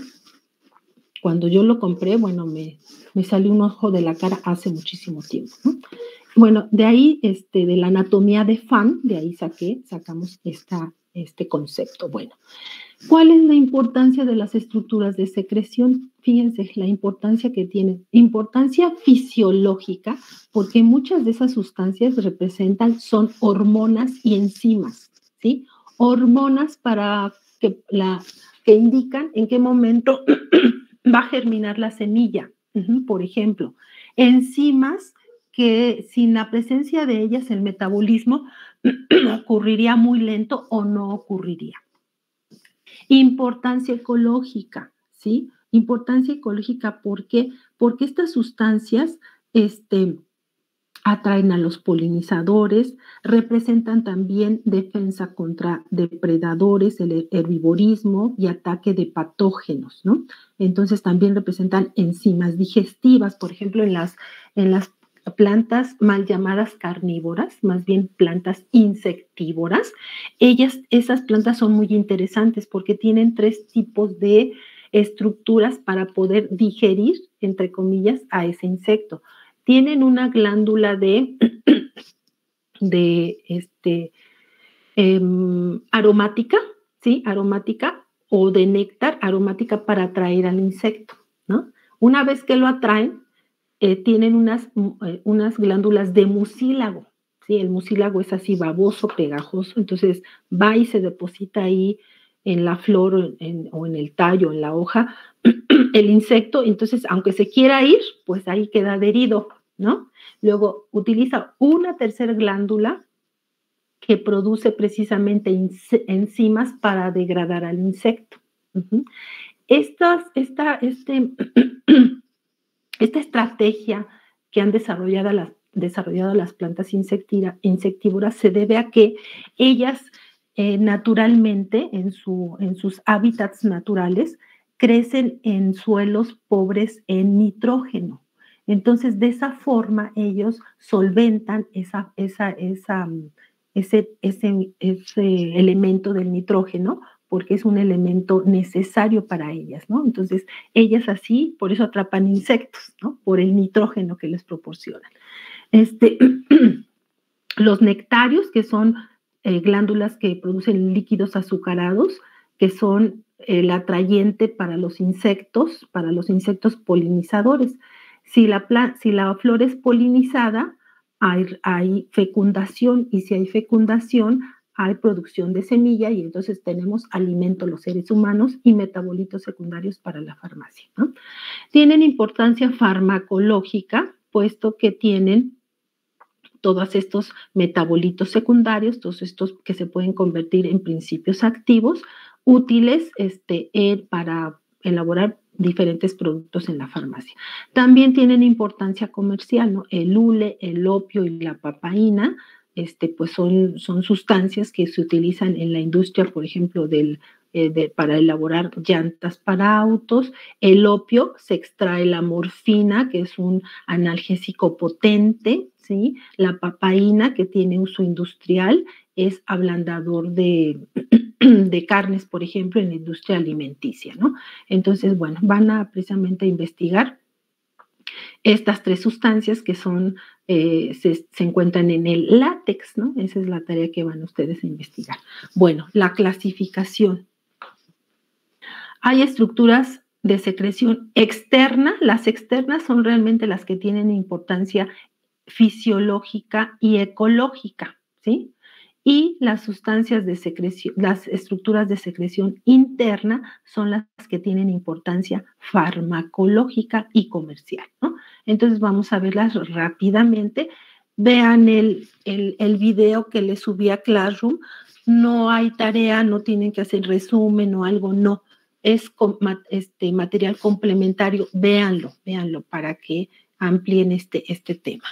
Cuando yo lo compré, bueno, me salió un ojo de la cara hace muchísimo tiempo, ¿no? Bueno, de ahí, de la anatomía de Fan, de ahí sacamos este concepto. Bueno, ¿cuál es la importancia de las estructuras de secreción? Fíjense la importancia que tienen. Importancia fisiológica, porque muchas de esas sustancias son hormonas y enzimas, ¿sí? Hormonas que indican en qué momento va a germinar la semilla, por ejemplo. Enzimas que sin la presencia de ellas el metabolismo ocurriría muy lento o no ocurriría. Importancia ecológica, ¿sí? Importancia ecológica, ¿por qué? Porque estas sustancias atraen a los polinizadores, representan también defensa contra depredadores, el herbivorismo y ataque de patógenos, ¿no? Entonces también representan enzimas digestivas, por ejemplo, en las plantas mal llamadas carnívoras, más bien plantas insectívoras. Esas plantas son muy interesantes porque tienen 3 tipos de estructuras para poder digerir, entre comillas, a ese insecto. Tienen una glándula aromática, ¿sí? Aromática, o de néctar, aromática para atraer al insecto, ¿no? Una vez que lo atraen, tienen unas glándulas de mucílago, ¿sí? El mucílago es así baboso, pegajoso, entonces va y se deposita ahí en la flor o en el tallo, en la hoja, el insecto, entonces aunque se quiera ir, pues ahí queda adherido, ¿no? Luego utiliza una tercera glándula que produce precisamente enzimas para degradar al insecto. Esta estrategia que han desarrollado las plantas insectívoras se debe a que ellas naturalmente, en sus hábitats naturales, crecen en suelos pobres en nitrógeno. Entonces, de esa forma, ellos solventan ese elemento del nitrógeno, porque es un elemento necesario para ellas, ¿no? Entonces, ellas así, por eso atrapan insectos, ¿no? Por el nitrógeno que les proporcionan. Los nectarios, que son glándulas que producen líquidos azucarados, que son el atrayente para los insectos polinizadores. Si la flor es polinizada, hay fecundación, y si hay fecundación, hay producción de semilla, y entonces tenemos alimento los seres humanos y metabolitos secundarios para la farmacia, ¿no? Tienen importancia farmacológica, puesto que tienen todos estos metabolitos secundarios, todos estos que se pueden convertir en principios activos, útiles para elaborar diferentes productos en la farmacia. También tienen importancia comercial, ¿no? El hule, el opio y la papaína, pues son sustancias que se utilizan en la industria, por ejemplo, para elaborar llantas para autos. El opio, se extrae la morfina, que es un analgésico potente, ¿sí? La papaína, que tiene uso industrial, es ablandador de carnes, por ejemplo, en la industria alimenticia, ¿no? Entonces, bueno, van a precisamente a investigar estas 3 sustancias que se encuentran en el látex, ¿no? Esa es la tarea que van ustedes a investigar. Bueno, la clasificación. Hay estructuras de secreción externa. Las externas son realmente las que tienen importancia fisiológica y ecológica, ¿sí? Y las sustancias de secreción, las estructuras de secreción interna son las que tienen importancia farmacológica y comercial, ¿no? Entonces vamos a verlas rápidamente. Vean el video que les subí a Classroom. No hay tarea, no tienen que hacer resumen o algo, no. Es material complementario. Véanlo para que amplíen este tema.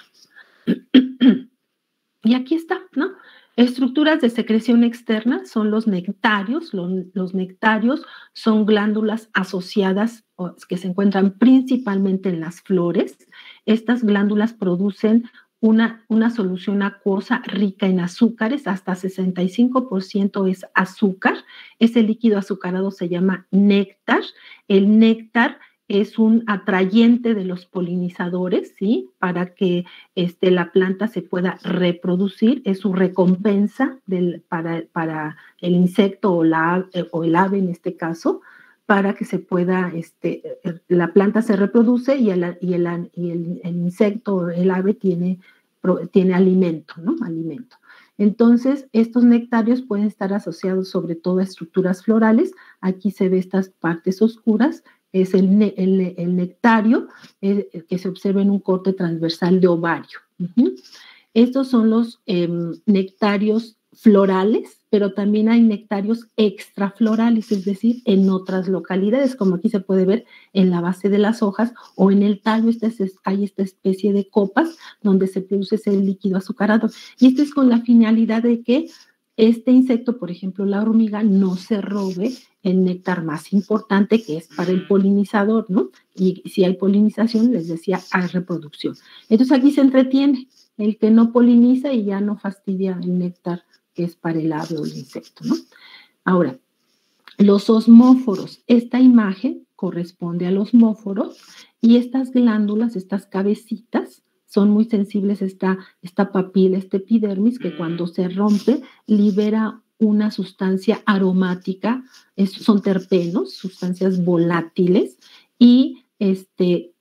Y aquí está, ¿no? Estructuras de secreción externa son los nectarios. Los nectarios son glándulas asociadas que se encuentran principalmente en las flores. Estas glándulas producen una solución acuosa rica en azúcares, hasta 65% es azúcar. Ese líquido azucarado se llama néctar. El néctar es un atrayente de los polinizadores, ¿sí? Para que la planta se pueda reproducir, es su recompensa para el insecto o el ave en este caso, para que se pueda, la planta se reproduce y el insecto, el ave tiene alimento, ¿no? Alimento. Entonces, estos nectarios pueden estar asociados sobre todo a estructuras florales. Aquí se ve estas partes oscuras, es el nectario que se observa en un corte transversal de ovario. Estos son los nectarios florales, pero también hay nectarios extraflorales, es decir, en otras localidades, como aquí se puede ver en la base de las hojas o en el tallo. Hay esta especie de copas donde se produce ese líquido azucarado. Y esto es con la finalidad de que este insecto, por ejemplo, la hormiga, no se robe el néctar más importante, que es para el polinizador, ¿no? Y si hay polinización, les decía, hay reproducción. Entonces aquí se entretiene el que no poliniza y ya no fastidia el néctar que es para el ave o el insecto, ¿no? Ahora, los osmóforos. Esta imagen corresponde al osmóforo y estas glándulas, estas cabecitas, son muy sensibles, esta papila, este epidermis, que cuando se rompe libera una sustancia aromática, son terpenos, sustancias volátiles, y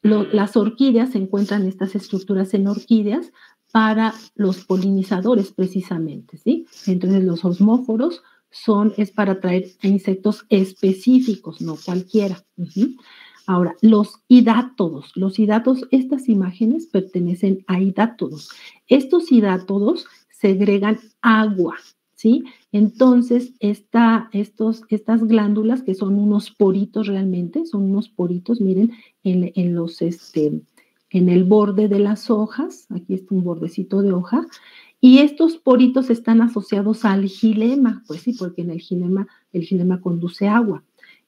las orquídeas, se encuentran estas estructuras en orquídeas para los polinizadores precisamente, ¿sí? Entonces los osmóforos es para atraer a insectos específicos, no cualquiera. Ahora, los hidátodos, estas imágenes pertenecen a hidátodos. Estos hidátodos segregan agua, ¿sí? Entonces, estas glándulas, que son unos poritos realmente, son unos poritos, miren, en el borde de las hojas, aquí está un bordecito de hoja, y estos poritos están asociados al xilema, pues sí, porque en el xilema conduce agua.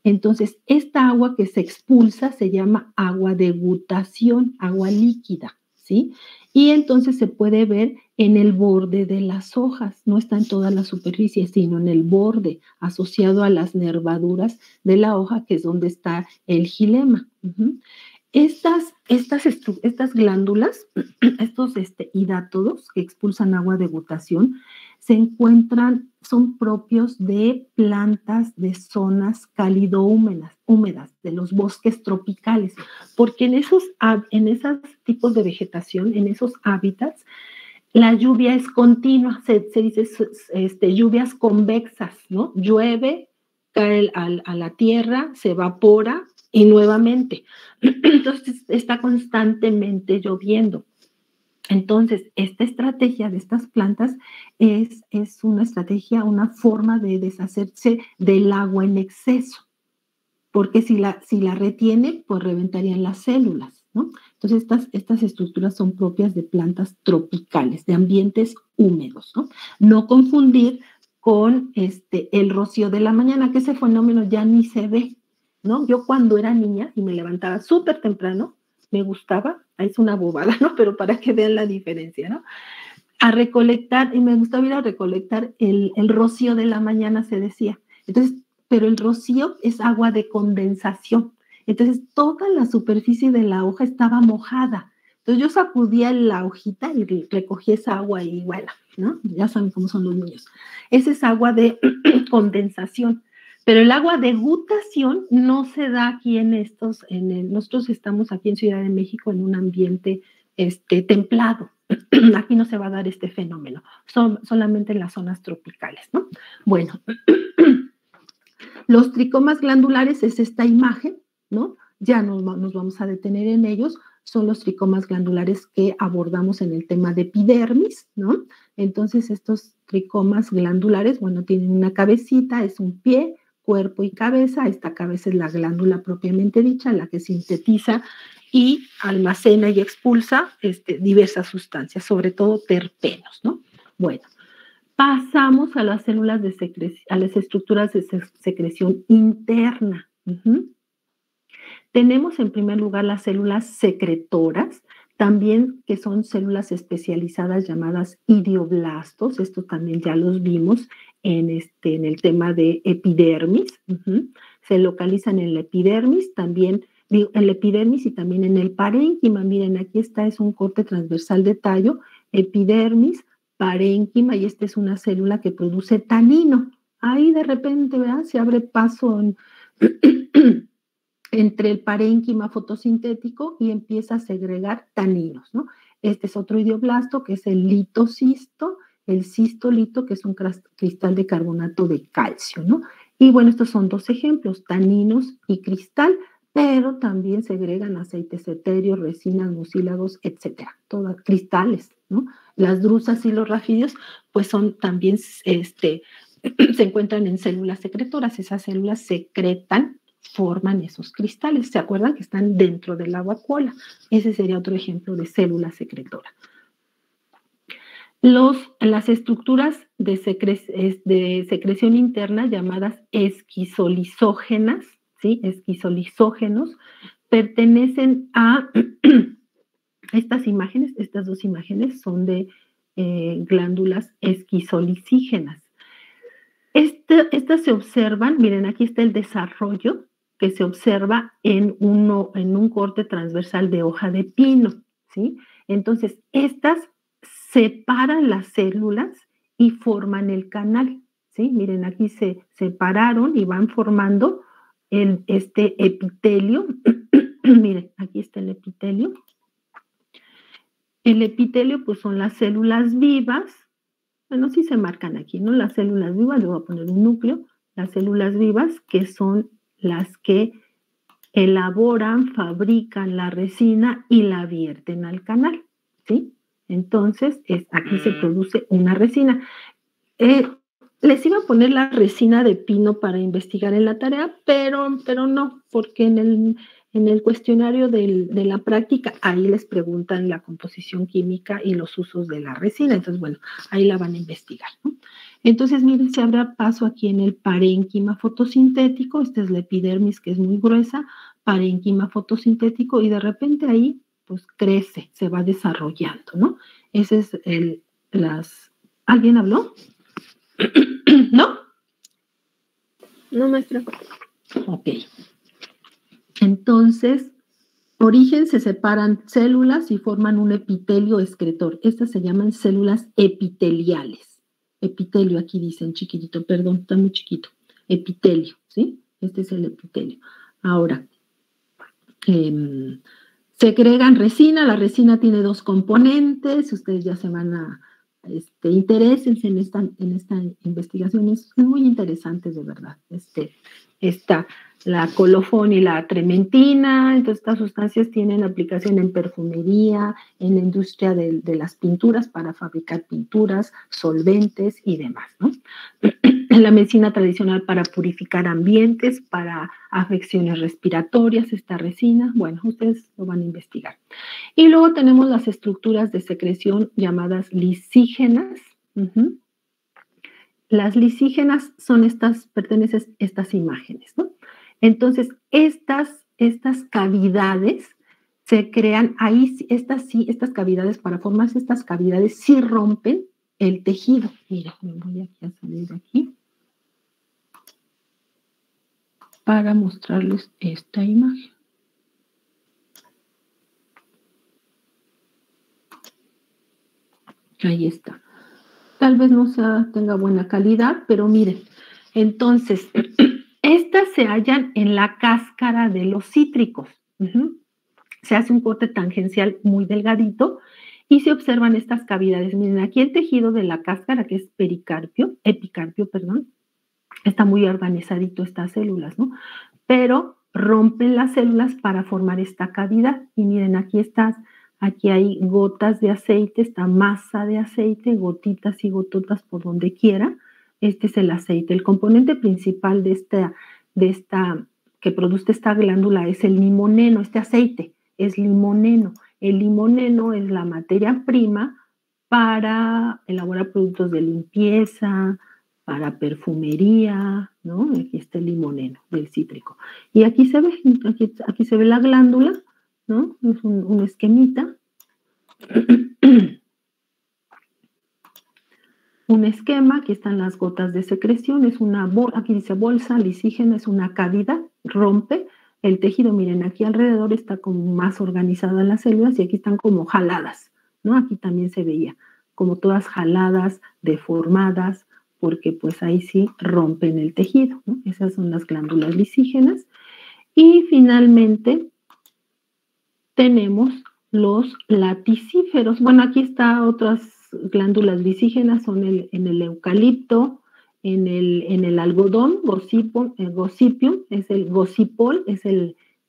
Entonces, esta agua que se expulsa se llama agua de gutación, agua líquida, ¿sí? Y entonces se puede ver en el borde de las hojas, no está en toda la superficie, sino en el borde, asociado a las nervaduras de la hoja, que es donde está el xilema. Estas glándulas, estos hidátodos que expulsan agua de gutación, son propios de plantas de zonas cálido-húmedas, de los bosques tropicales, porque en esos tipos de vegetación, en esos hábitats, la lluvia es continua, se dice lluvias convexas, ¿no? Llueve, cae a la tierra, se evapora y nuevamente. Entonces está constantemente lloviendo. Entonces, esta estrategia de estas plantas es una estrategia, una forma de deshacerse del agua en exceso, porque si la retiene, pues reventarían las células, ¿no? Entonces, estas estructuras son propias de plantas tropicales, de ambientes húmedos, ¿no? No confundir con el rocío de la mañana, que ese fenómeno ya ni se ve, ¿no? Yo cuando era niña y me levantaba súper temprano, me gustaba, es una bobada, ¿no? Pero para que vean la diferencia, ¿no? Y me gustaba ir a recolectar el rocío de la mañana, se decía. Entonces, pero el rocío es agua de condensación. Entonces, toda la superficie de la hoja estaba mojada. Entonces, yo sacudía la hojita y recogía esa agua y bueno, ¿no? Ya saben cómo son los niños. Esa es agua de condensación. Pero el agua de gutación no se da aquí nosotros estamos aquí en Ciudad de México en un ambiente templado. Aquí no se va a dar este fenómeno, solamente en las zonas tropicales, ¿no? Bueno, los tricomas glandulares es esta imagen, ¿no? Ya nos vamos a detener en ellos. Son los tricomas glandulares que abordamos en el tema de epidermis, ¿no? Entonces, estos tricomas glandulares, bueno, tienen una cabecita, es un pie, cuerpo y cabeza. Esta cabeza es la glándula propiamente dicha, la que sintetiza y almacena y expulsa diversas sustancias, sobre todo terpenos, ¿no? Bueno, Pasamos a las células de a las estructuras de secreción interna. Tenemos en primer lugar las células secretoras, también que son células especializadas llamadas idioblastos. Esto también ya los vimos en el tema de epidermis. Se localizan en la epidermis, también en la epidermis y también en el parénquima. Miren, aquí es un corte transversal de tallo, epidermis, parénquima, y esta es una célula que produce tanino. Ahí de repente, ¿verdad? Se abre paso entre el parénquima fotosintético y empieza a segregar taninos, ¿no? Este es otro idioblasto que es el litocisto, el cistolito, que es un cristal de carbonato de calcio, ¿no? Y bueno, estos son dos ejemplos, taninos y cristal, pero también segregan aceites etéreos, resinas, mucílagos, etcétera, todas cristales, ¿no? Las drusas y los rafidios, pues son también, se encuentran en células secretoras. Esas células secretan, forman esos cristales. ¿Se acuerdan que están dentro de la vacuola? Ese sería otro ejemplo de célula secretora. Las estructuras de secreción interna llamadas esquizolisógenas, ¿sí? Esquizolisógenos, pertenecen a estas imágenes. Estas dos imágenes son de glándulas esquizolisígenas. Estas se observan, miren, aquí está el desarrollo que se observa en un corte transversal de hoja de pino, ¿sí? Entonces, estas separan las células y forman el canal, ¿sí? Miren, aquí se separaron y van formando este epitelio. Miren, aquí está el epitelio. El epitelio, pues, son las células vivas. Bueno, sí se marcan aquí, ¿no? Las células vivas, le voy a poner un núcleo. Las células vivas, que son las que elaboran, fabrican la resina y la vierten al canal, ¿sí? Entonces, aquí se produce una resina. Les iba a poner la resina de pino para investigar en la tarea, pero no, porque en el cuestionario de la práctica, ahí les preguntan la composición química y los usos de la resina. Entonces, bueno, ahí la van a investigar, ¿no? Entonces, miren, se abre paso aquí en el parénquima fotosintético. Esta es la epidermis, que es muy gruesa, parénquima fotosintético, y de repente ahí, pues, crece, se va desarrollando, ¿no? Ese es ¿Alguien habló? ¿No? No, maestra. Ok. Entonces, origen, se separan células y forman un epitelio excretor. Estas se llaman células epiteliales. Epitelio, aquí dicen chiquitito, perdón, está muy chiquito. Epitelio, ¿sí? Este es el epitelio. Ahora, segregan resina. La resina tiene dos componentes. Ustedes ya se van a interésense en esta investigación. Es muy interesante, de verdad. Está la colofón y la trementina. Entonces, estas sustancias tienen aplicación en perfumería, en la industria de las pinturas, para fabricar pinturas, solventes y demás, ¿no? En la medicina tradicional, para purificar ambientes, para afecciones respiratorias, esta resina. Bueno, ustedes lo van a investigar. Y luego tenemos las estructuras de secreción llamadas lisígenas. Las lisígenas son pertenecen a estas imágenes, ¿no? Entonces, estas cavidades se crean ahí. Estas cavidades, para formarse estas cavidades, sí rompen el tejido. Mira, me voy aquí a salir de aquí para mostrarles esta imagen. Ahí está. Tal vez no tenga buena calidad, pero miren. Entonces, estas se hallan en la cáscara de los cítricos. Se hace un corte tangencial muy delgadito y se observan estas cavidades. Miren, aquí el tejido de la cáscara, que es epicarpio, está muy organizadito, estas células, ¿no? Pero rompen las células para formar esta cavidad. Y miren, aquí hay gotas de aceite, esta masa de aceite, gotitas y gototas por donde quiera. Este es el aceite. El componente principal que produce esta glándula es el limoneno. Este aceite es limoneno. El limoneno es la materia prima para elaborar productos de limpieza, para perfumería, ¿no? Aquí está el limoneno del cítrico. Y aquí se ve, aquí se ve la glándula, ¿no? Es un esquemita. Un esquema, aquí están las gotas de secreción, es una aquí dice bolsa lisígena, es una cavidad, rompe el tejido. Miren, aquí alrededor está como más organizada las células y aquí están como jaladas, ¿no? Aquí también se veía como todas jaladas, deformadas, porque pues ahí sí rompen el tejido, ¿no? Esas son las glándulas lisígenas. Y finalmente tenemos los laticíferos. Bueno, aquí está otras glándulas lisígenas, son en el eucalipto, en el algodón, gossypium, es el gossypol, es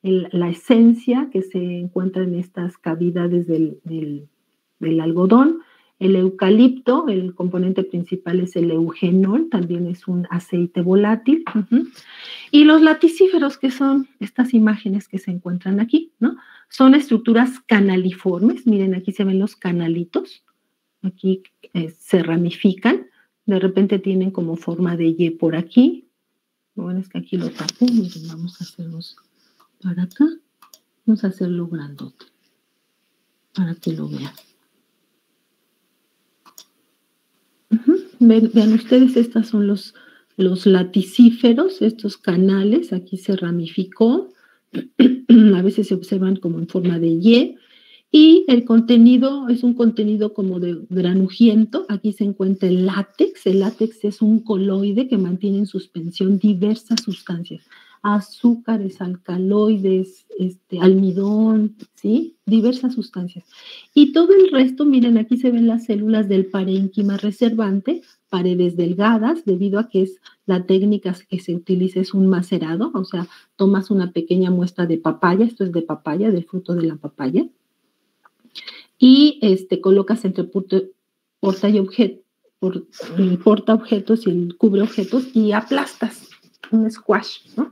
la esencia que se encuentra en estas cavidades del algodón. El eucalipto, el componente principal es el eugenol, también es un aceite volátil. Y los laticíferos, que son estas imágenes que se encuentran aquí, ¿no? Son estructuras canaliformes. Miren, aquí se ven los canalitos. Aquí se ramifican. De repente tienen como forma de Y por aquí. Bueno, es que aquí lo tapé. Miren, vamos a hacerlos para acá. Vamos a hacerlo grandote para que lo vean. Vean ustedes, estos son los laticíferos, estos canales, aquí se ramificó, a veces se observan como en forma de Y el contenido es un contenido como de granujiento. Aquí se encuentra el látex. El látex es un coloide que mantiene en suspensión diversas sustancias, azúcares, alcaloides, almidón, ¿sí? Diversas sustancias. Y todo el resto, miren, aquí se ven las células del parénquima reservante, paredes delgadas, debido a que es la técnica que se utiliza es un macerado, o sea, tomas una pequeña muestra de papaya, esto es de papaya, del fruto de la papaya, y colocas entre portaobjetos y el cubre objetos y aplastas un squash, ¿no?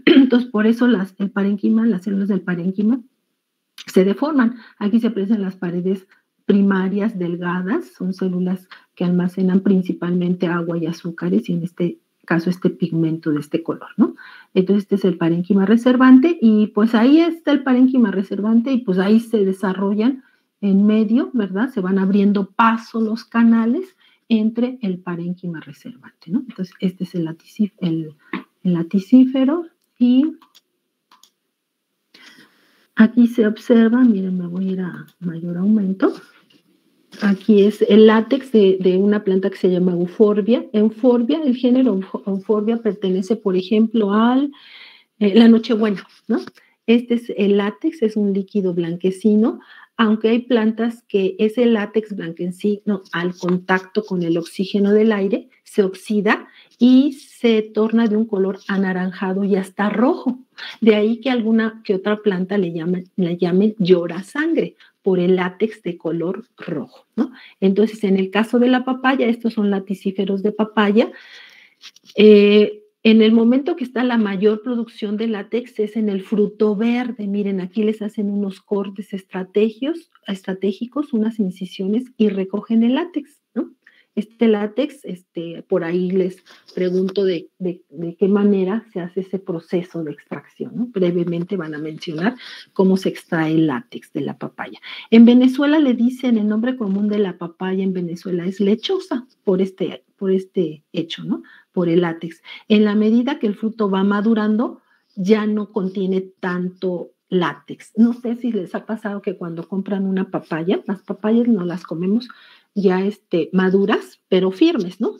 Entonces, por eso el parénquima, las células del parénquima se deforman. Aquí se aprecian las paredes primarias delgadas, son células que almacenan principalmente agua y azúcares, y en este caso este pigmento de este color, ¿no? Entonces este es el parénquima reservante, y pues ahí está el parénquima reservante, y pues ahí se desarrollan en medio, ¿verdad? Se van abriendo paso los canales entre el parénquima reservante, ¿no? Entonces este es el laticífero, y aquí se observa, miren, me voy a ir a mayor aumento. Aquí es el látex de una planta que se llama Euphorbia. Euphorbia, el género Euphorbia pertenece, por ejemplo, la Nochebuena, ¿no? Este es el látex, es un líquido blanquecino, aunque hay plantas que ese látex blanquecino al contacto con el oxígeno del aire se oxida y se torna de un color anaranjado y hasta rojo. De ahí que alguna que otra planta le llamen llora sangre por el látex de color rojo, ¿no? Entonces, en el caso de la papaya, estos son laticíferos de papaya. En el momento que está la mayor producción de látex es en el fruto verde. Miren, aquí les hacen unos cortes estratégicos, unas incisiones y recogen el látex, ¿no? Este látex, por ahí les pregunto de qué manera se hace ese proceso de extracción, ¿no? Brevemente van a mencionar cómo se extrae el látex de la papaya. En Venezuela le dicen, el nombre común de la papaya en Venezuela es lechosa, por este hecho, ¿no? Por el látex. En la medida que el fruto va madurando, ya no contiene tanto látex. No sé si les ha pasado que cuando compran una papaya, las papayas no las comemos ya maduras, pero firmes, ¿no?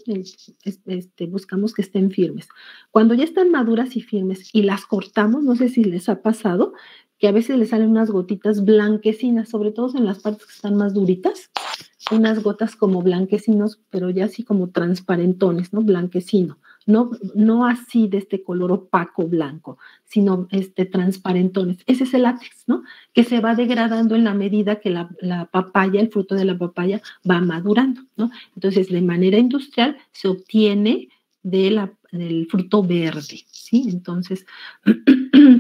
Buscamos que estén firmes. Cuando ya están maduras y firmes y las cortamos, no sé si les ha pasado, que a veces les salen unas gotitas blanquecinas, sobre todo en las partes que están más duritas, unas gotas como blanquecinos, pero ya así como transparentones, ¿no? Blanquecino. No así de este color opaco blanco, sino transparentones. Ese es el látex, ¿no? Que se va degradando en la medida que la papaya, el fruto de la papaya, va madurando, ¿no? Entonces, de manera industrial se obtiene del fruto verde, ¿sí? Entonces,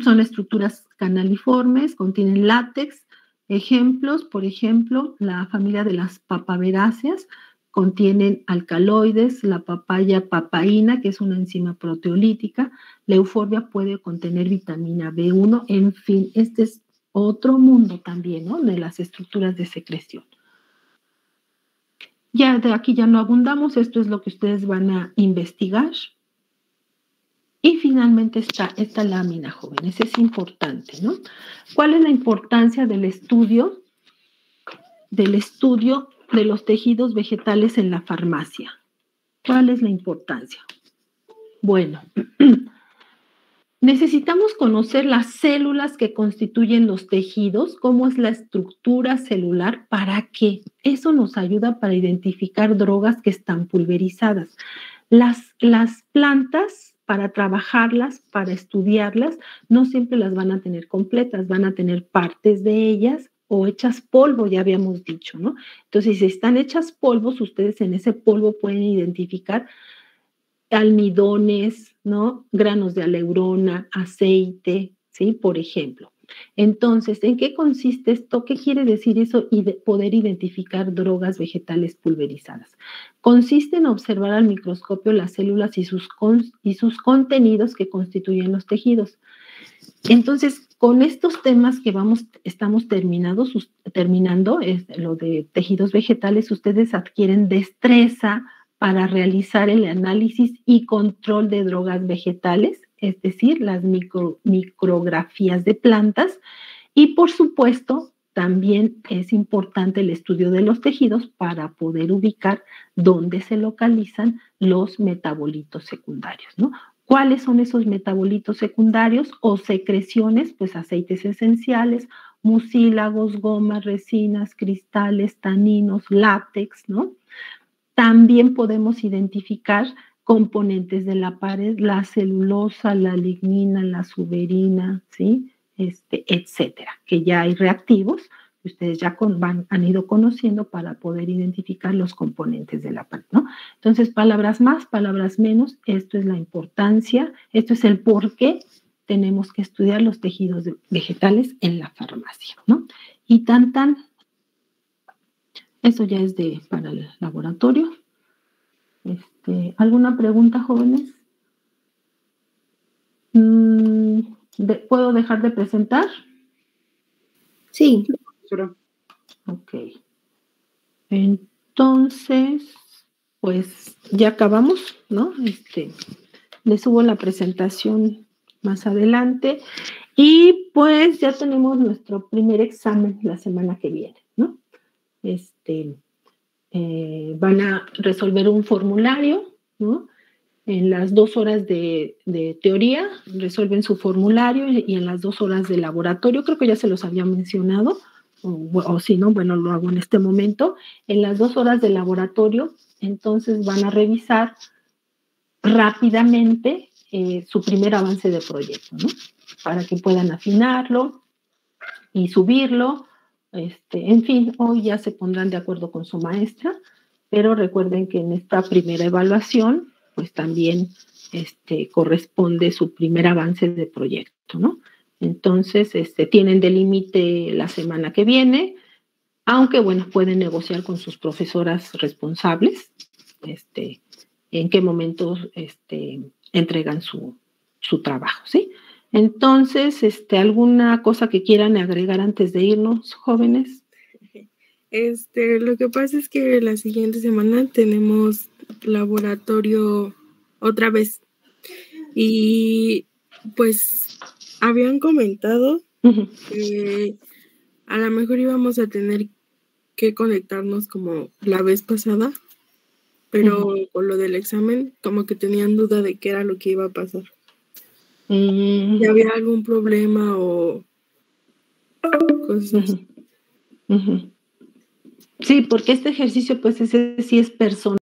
son estructuras canaliformes, contienen látex, Ejemplos, por ejemplo, la familia de las papaveráceas contienen alcaloides, la papaya papaína, que es una enzima proteolítica, la euforbia puede contener vitamina B1, en fin, este es otro mundo también, ¿no? De las estructuras de secreción. Ya de aquí ya no abundamos, esto es lo que ustedes van a investigar. Y finalmente está esta lámina, jóvenes, es importante, ¿no? ¿Cuál es la importancia del estudio de los tejidos vegetales en la farmacia? ¿Cuál es la importancia? Bueno, necesitamos conocer las células que constituyen los tejidos, cómo es la estructura celular, ¿para qué? Eso nos ayuda para identificar drogas que están pulverizadas. Las plantas, para trabajarlas, para estudiarlas, no siempre las van a tener completas, van a tener partes de ellas o hechas polvo, ya habíamos dicho, ¿no? Entonces, si están hechas polvos, ustedes en ese polvo pueden identificar almidones, ¿no? Granos de aleurona, aceite, ¿sí? Por ejemplo. Entonces, ¿en qué consiste esto? ¿Qué quiere decir eso y de poder identificar drogas vegetales pulverizadas? Consiste en observar al microscopio las células y sus contenidos que constituyen los tejidos. Entonces, con estos temas que estamos terminando, lo de tejidos vegetales, ustedes adquieren destreza para realizar el análisis y control de drogas vegetales, es decir, las micrografías de plantas, y por supuesto, también es importante el estudio de los tejidos para poder ubicar dónde se localizan los metabolitos secundarios, ¿no? ¿Cuáles son esos metabolitos secundarios o secreciones? Pues aceites esenciales, mucílagos, gomas, resinas, cristales, taninos, látex, ¿no? También podemos identificar componentes de la pared, la celulosa, la lignina, la suberina, ¿sí? Etcétera, que ya hay reactivos que ustedes ya han ido conociendo para poder identificar los componentes de la pared, ¿no? Entonces, palabras más, palabras menos, esto es la importancia, esto es el por qué tenemos que estudiar los tejidos vegetales en la farmacia, ¿no? Y eso ya es para el laboratorio. ¿Alguna pregunta, jóvenes? ¿Puedo dejar de presentar? Sí. Ok. Entonces, pues ya acabamos, ¿no? Les subo la presentación más adelante y pues ya tenemos nuestro primer examen la semana que viene, ¿no? Van a resolver un formulario, ¿no? En las 2 horas de teoría resuelven su formulario y en las 2 horas de laboratorio, creo que ya se los había mencionado, o si no, bueno, lo hago en este momento. En las 2 horas de laboratorio, entonces van a revisar rápidamente su primer avance de proyecto, ¿no? Para que puedan afinarlo y subirlo. En fin, hoy ya se pondrán de acuerdo con su maestra, pero recuerden que en esta primera evaluación pues también corresponde su primer avance de proyecto, ¿no? Entonces, tienen de límite la semana que viene, aunque, bueno, pueden negociar con sus profesoras responsables, en qué momento entregan su trabajo, ¿sí? Entonces, ¿alguna cosa que quieran agregar antes de irnos, jóvenes? Lo que pasa es que la siguiente semana tenemos laboratorio otra vez y pues habían comentado que a lo mejor íbamos a tener que conectarnos como la vez pasada, pero con lo del examen como que tenían duda de qué era lo que iba a pasar. Si había algún problema o cosas así. Sí, porque este ejercicio pues ese sí es personal.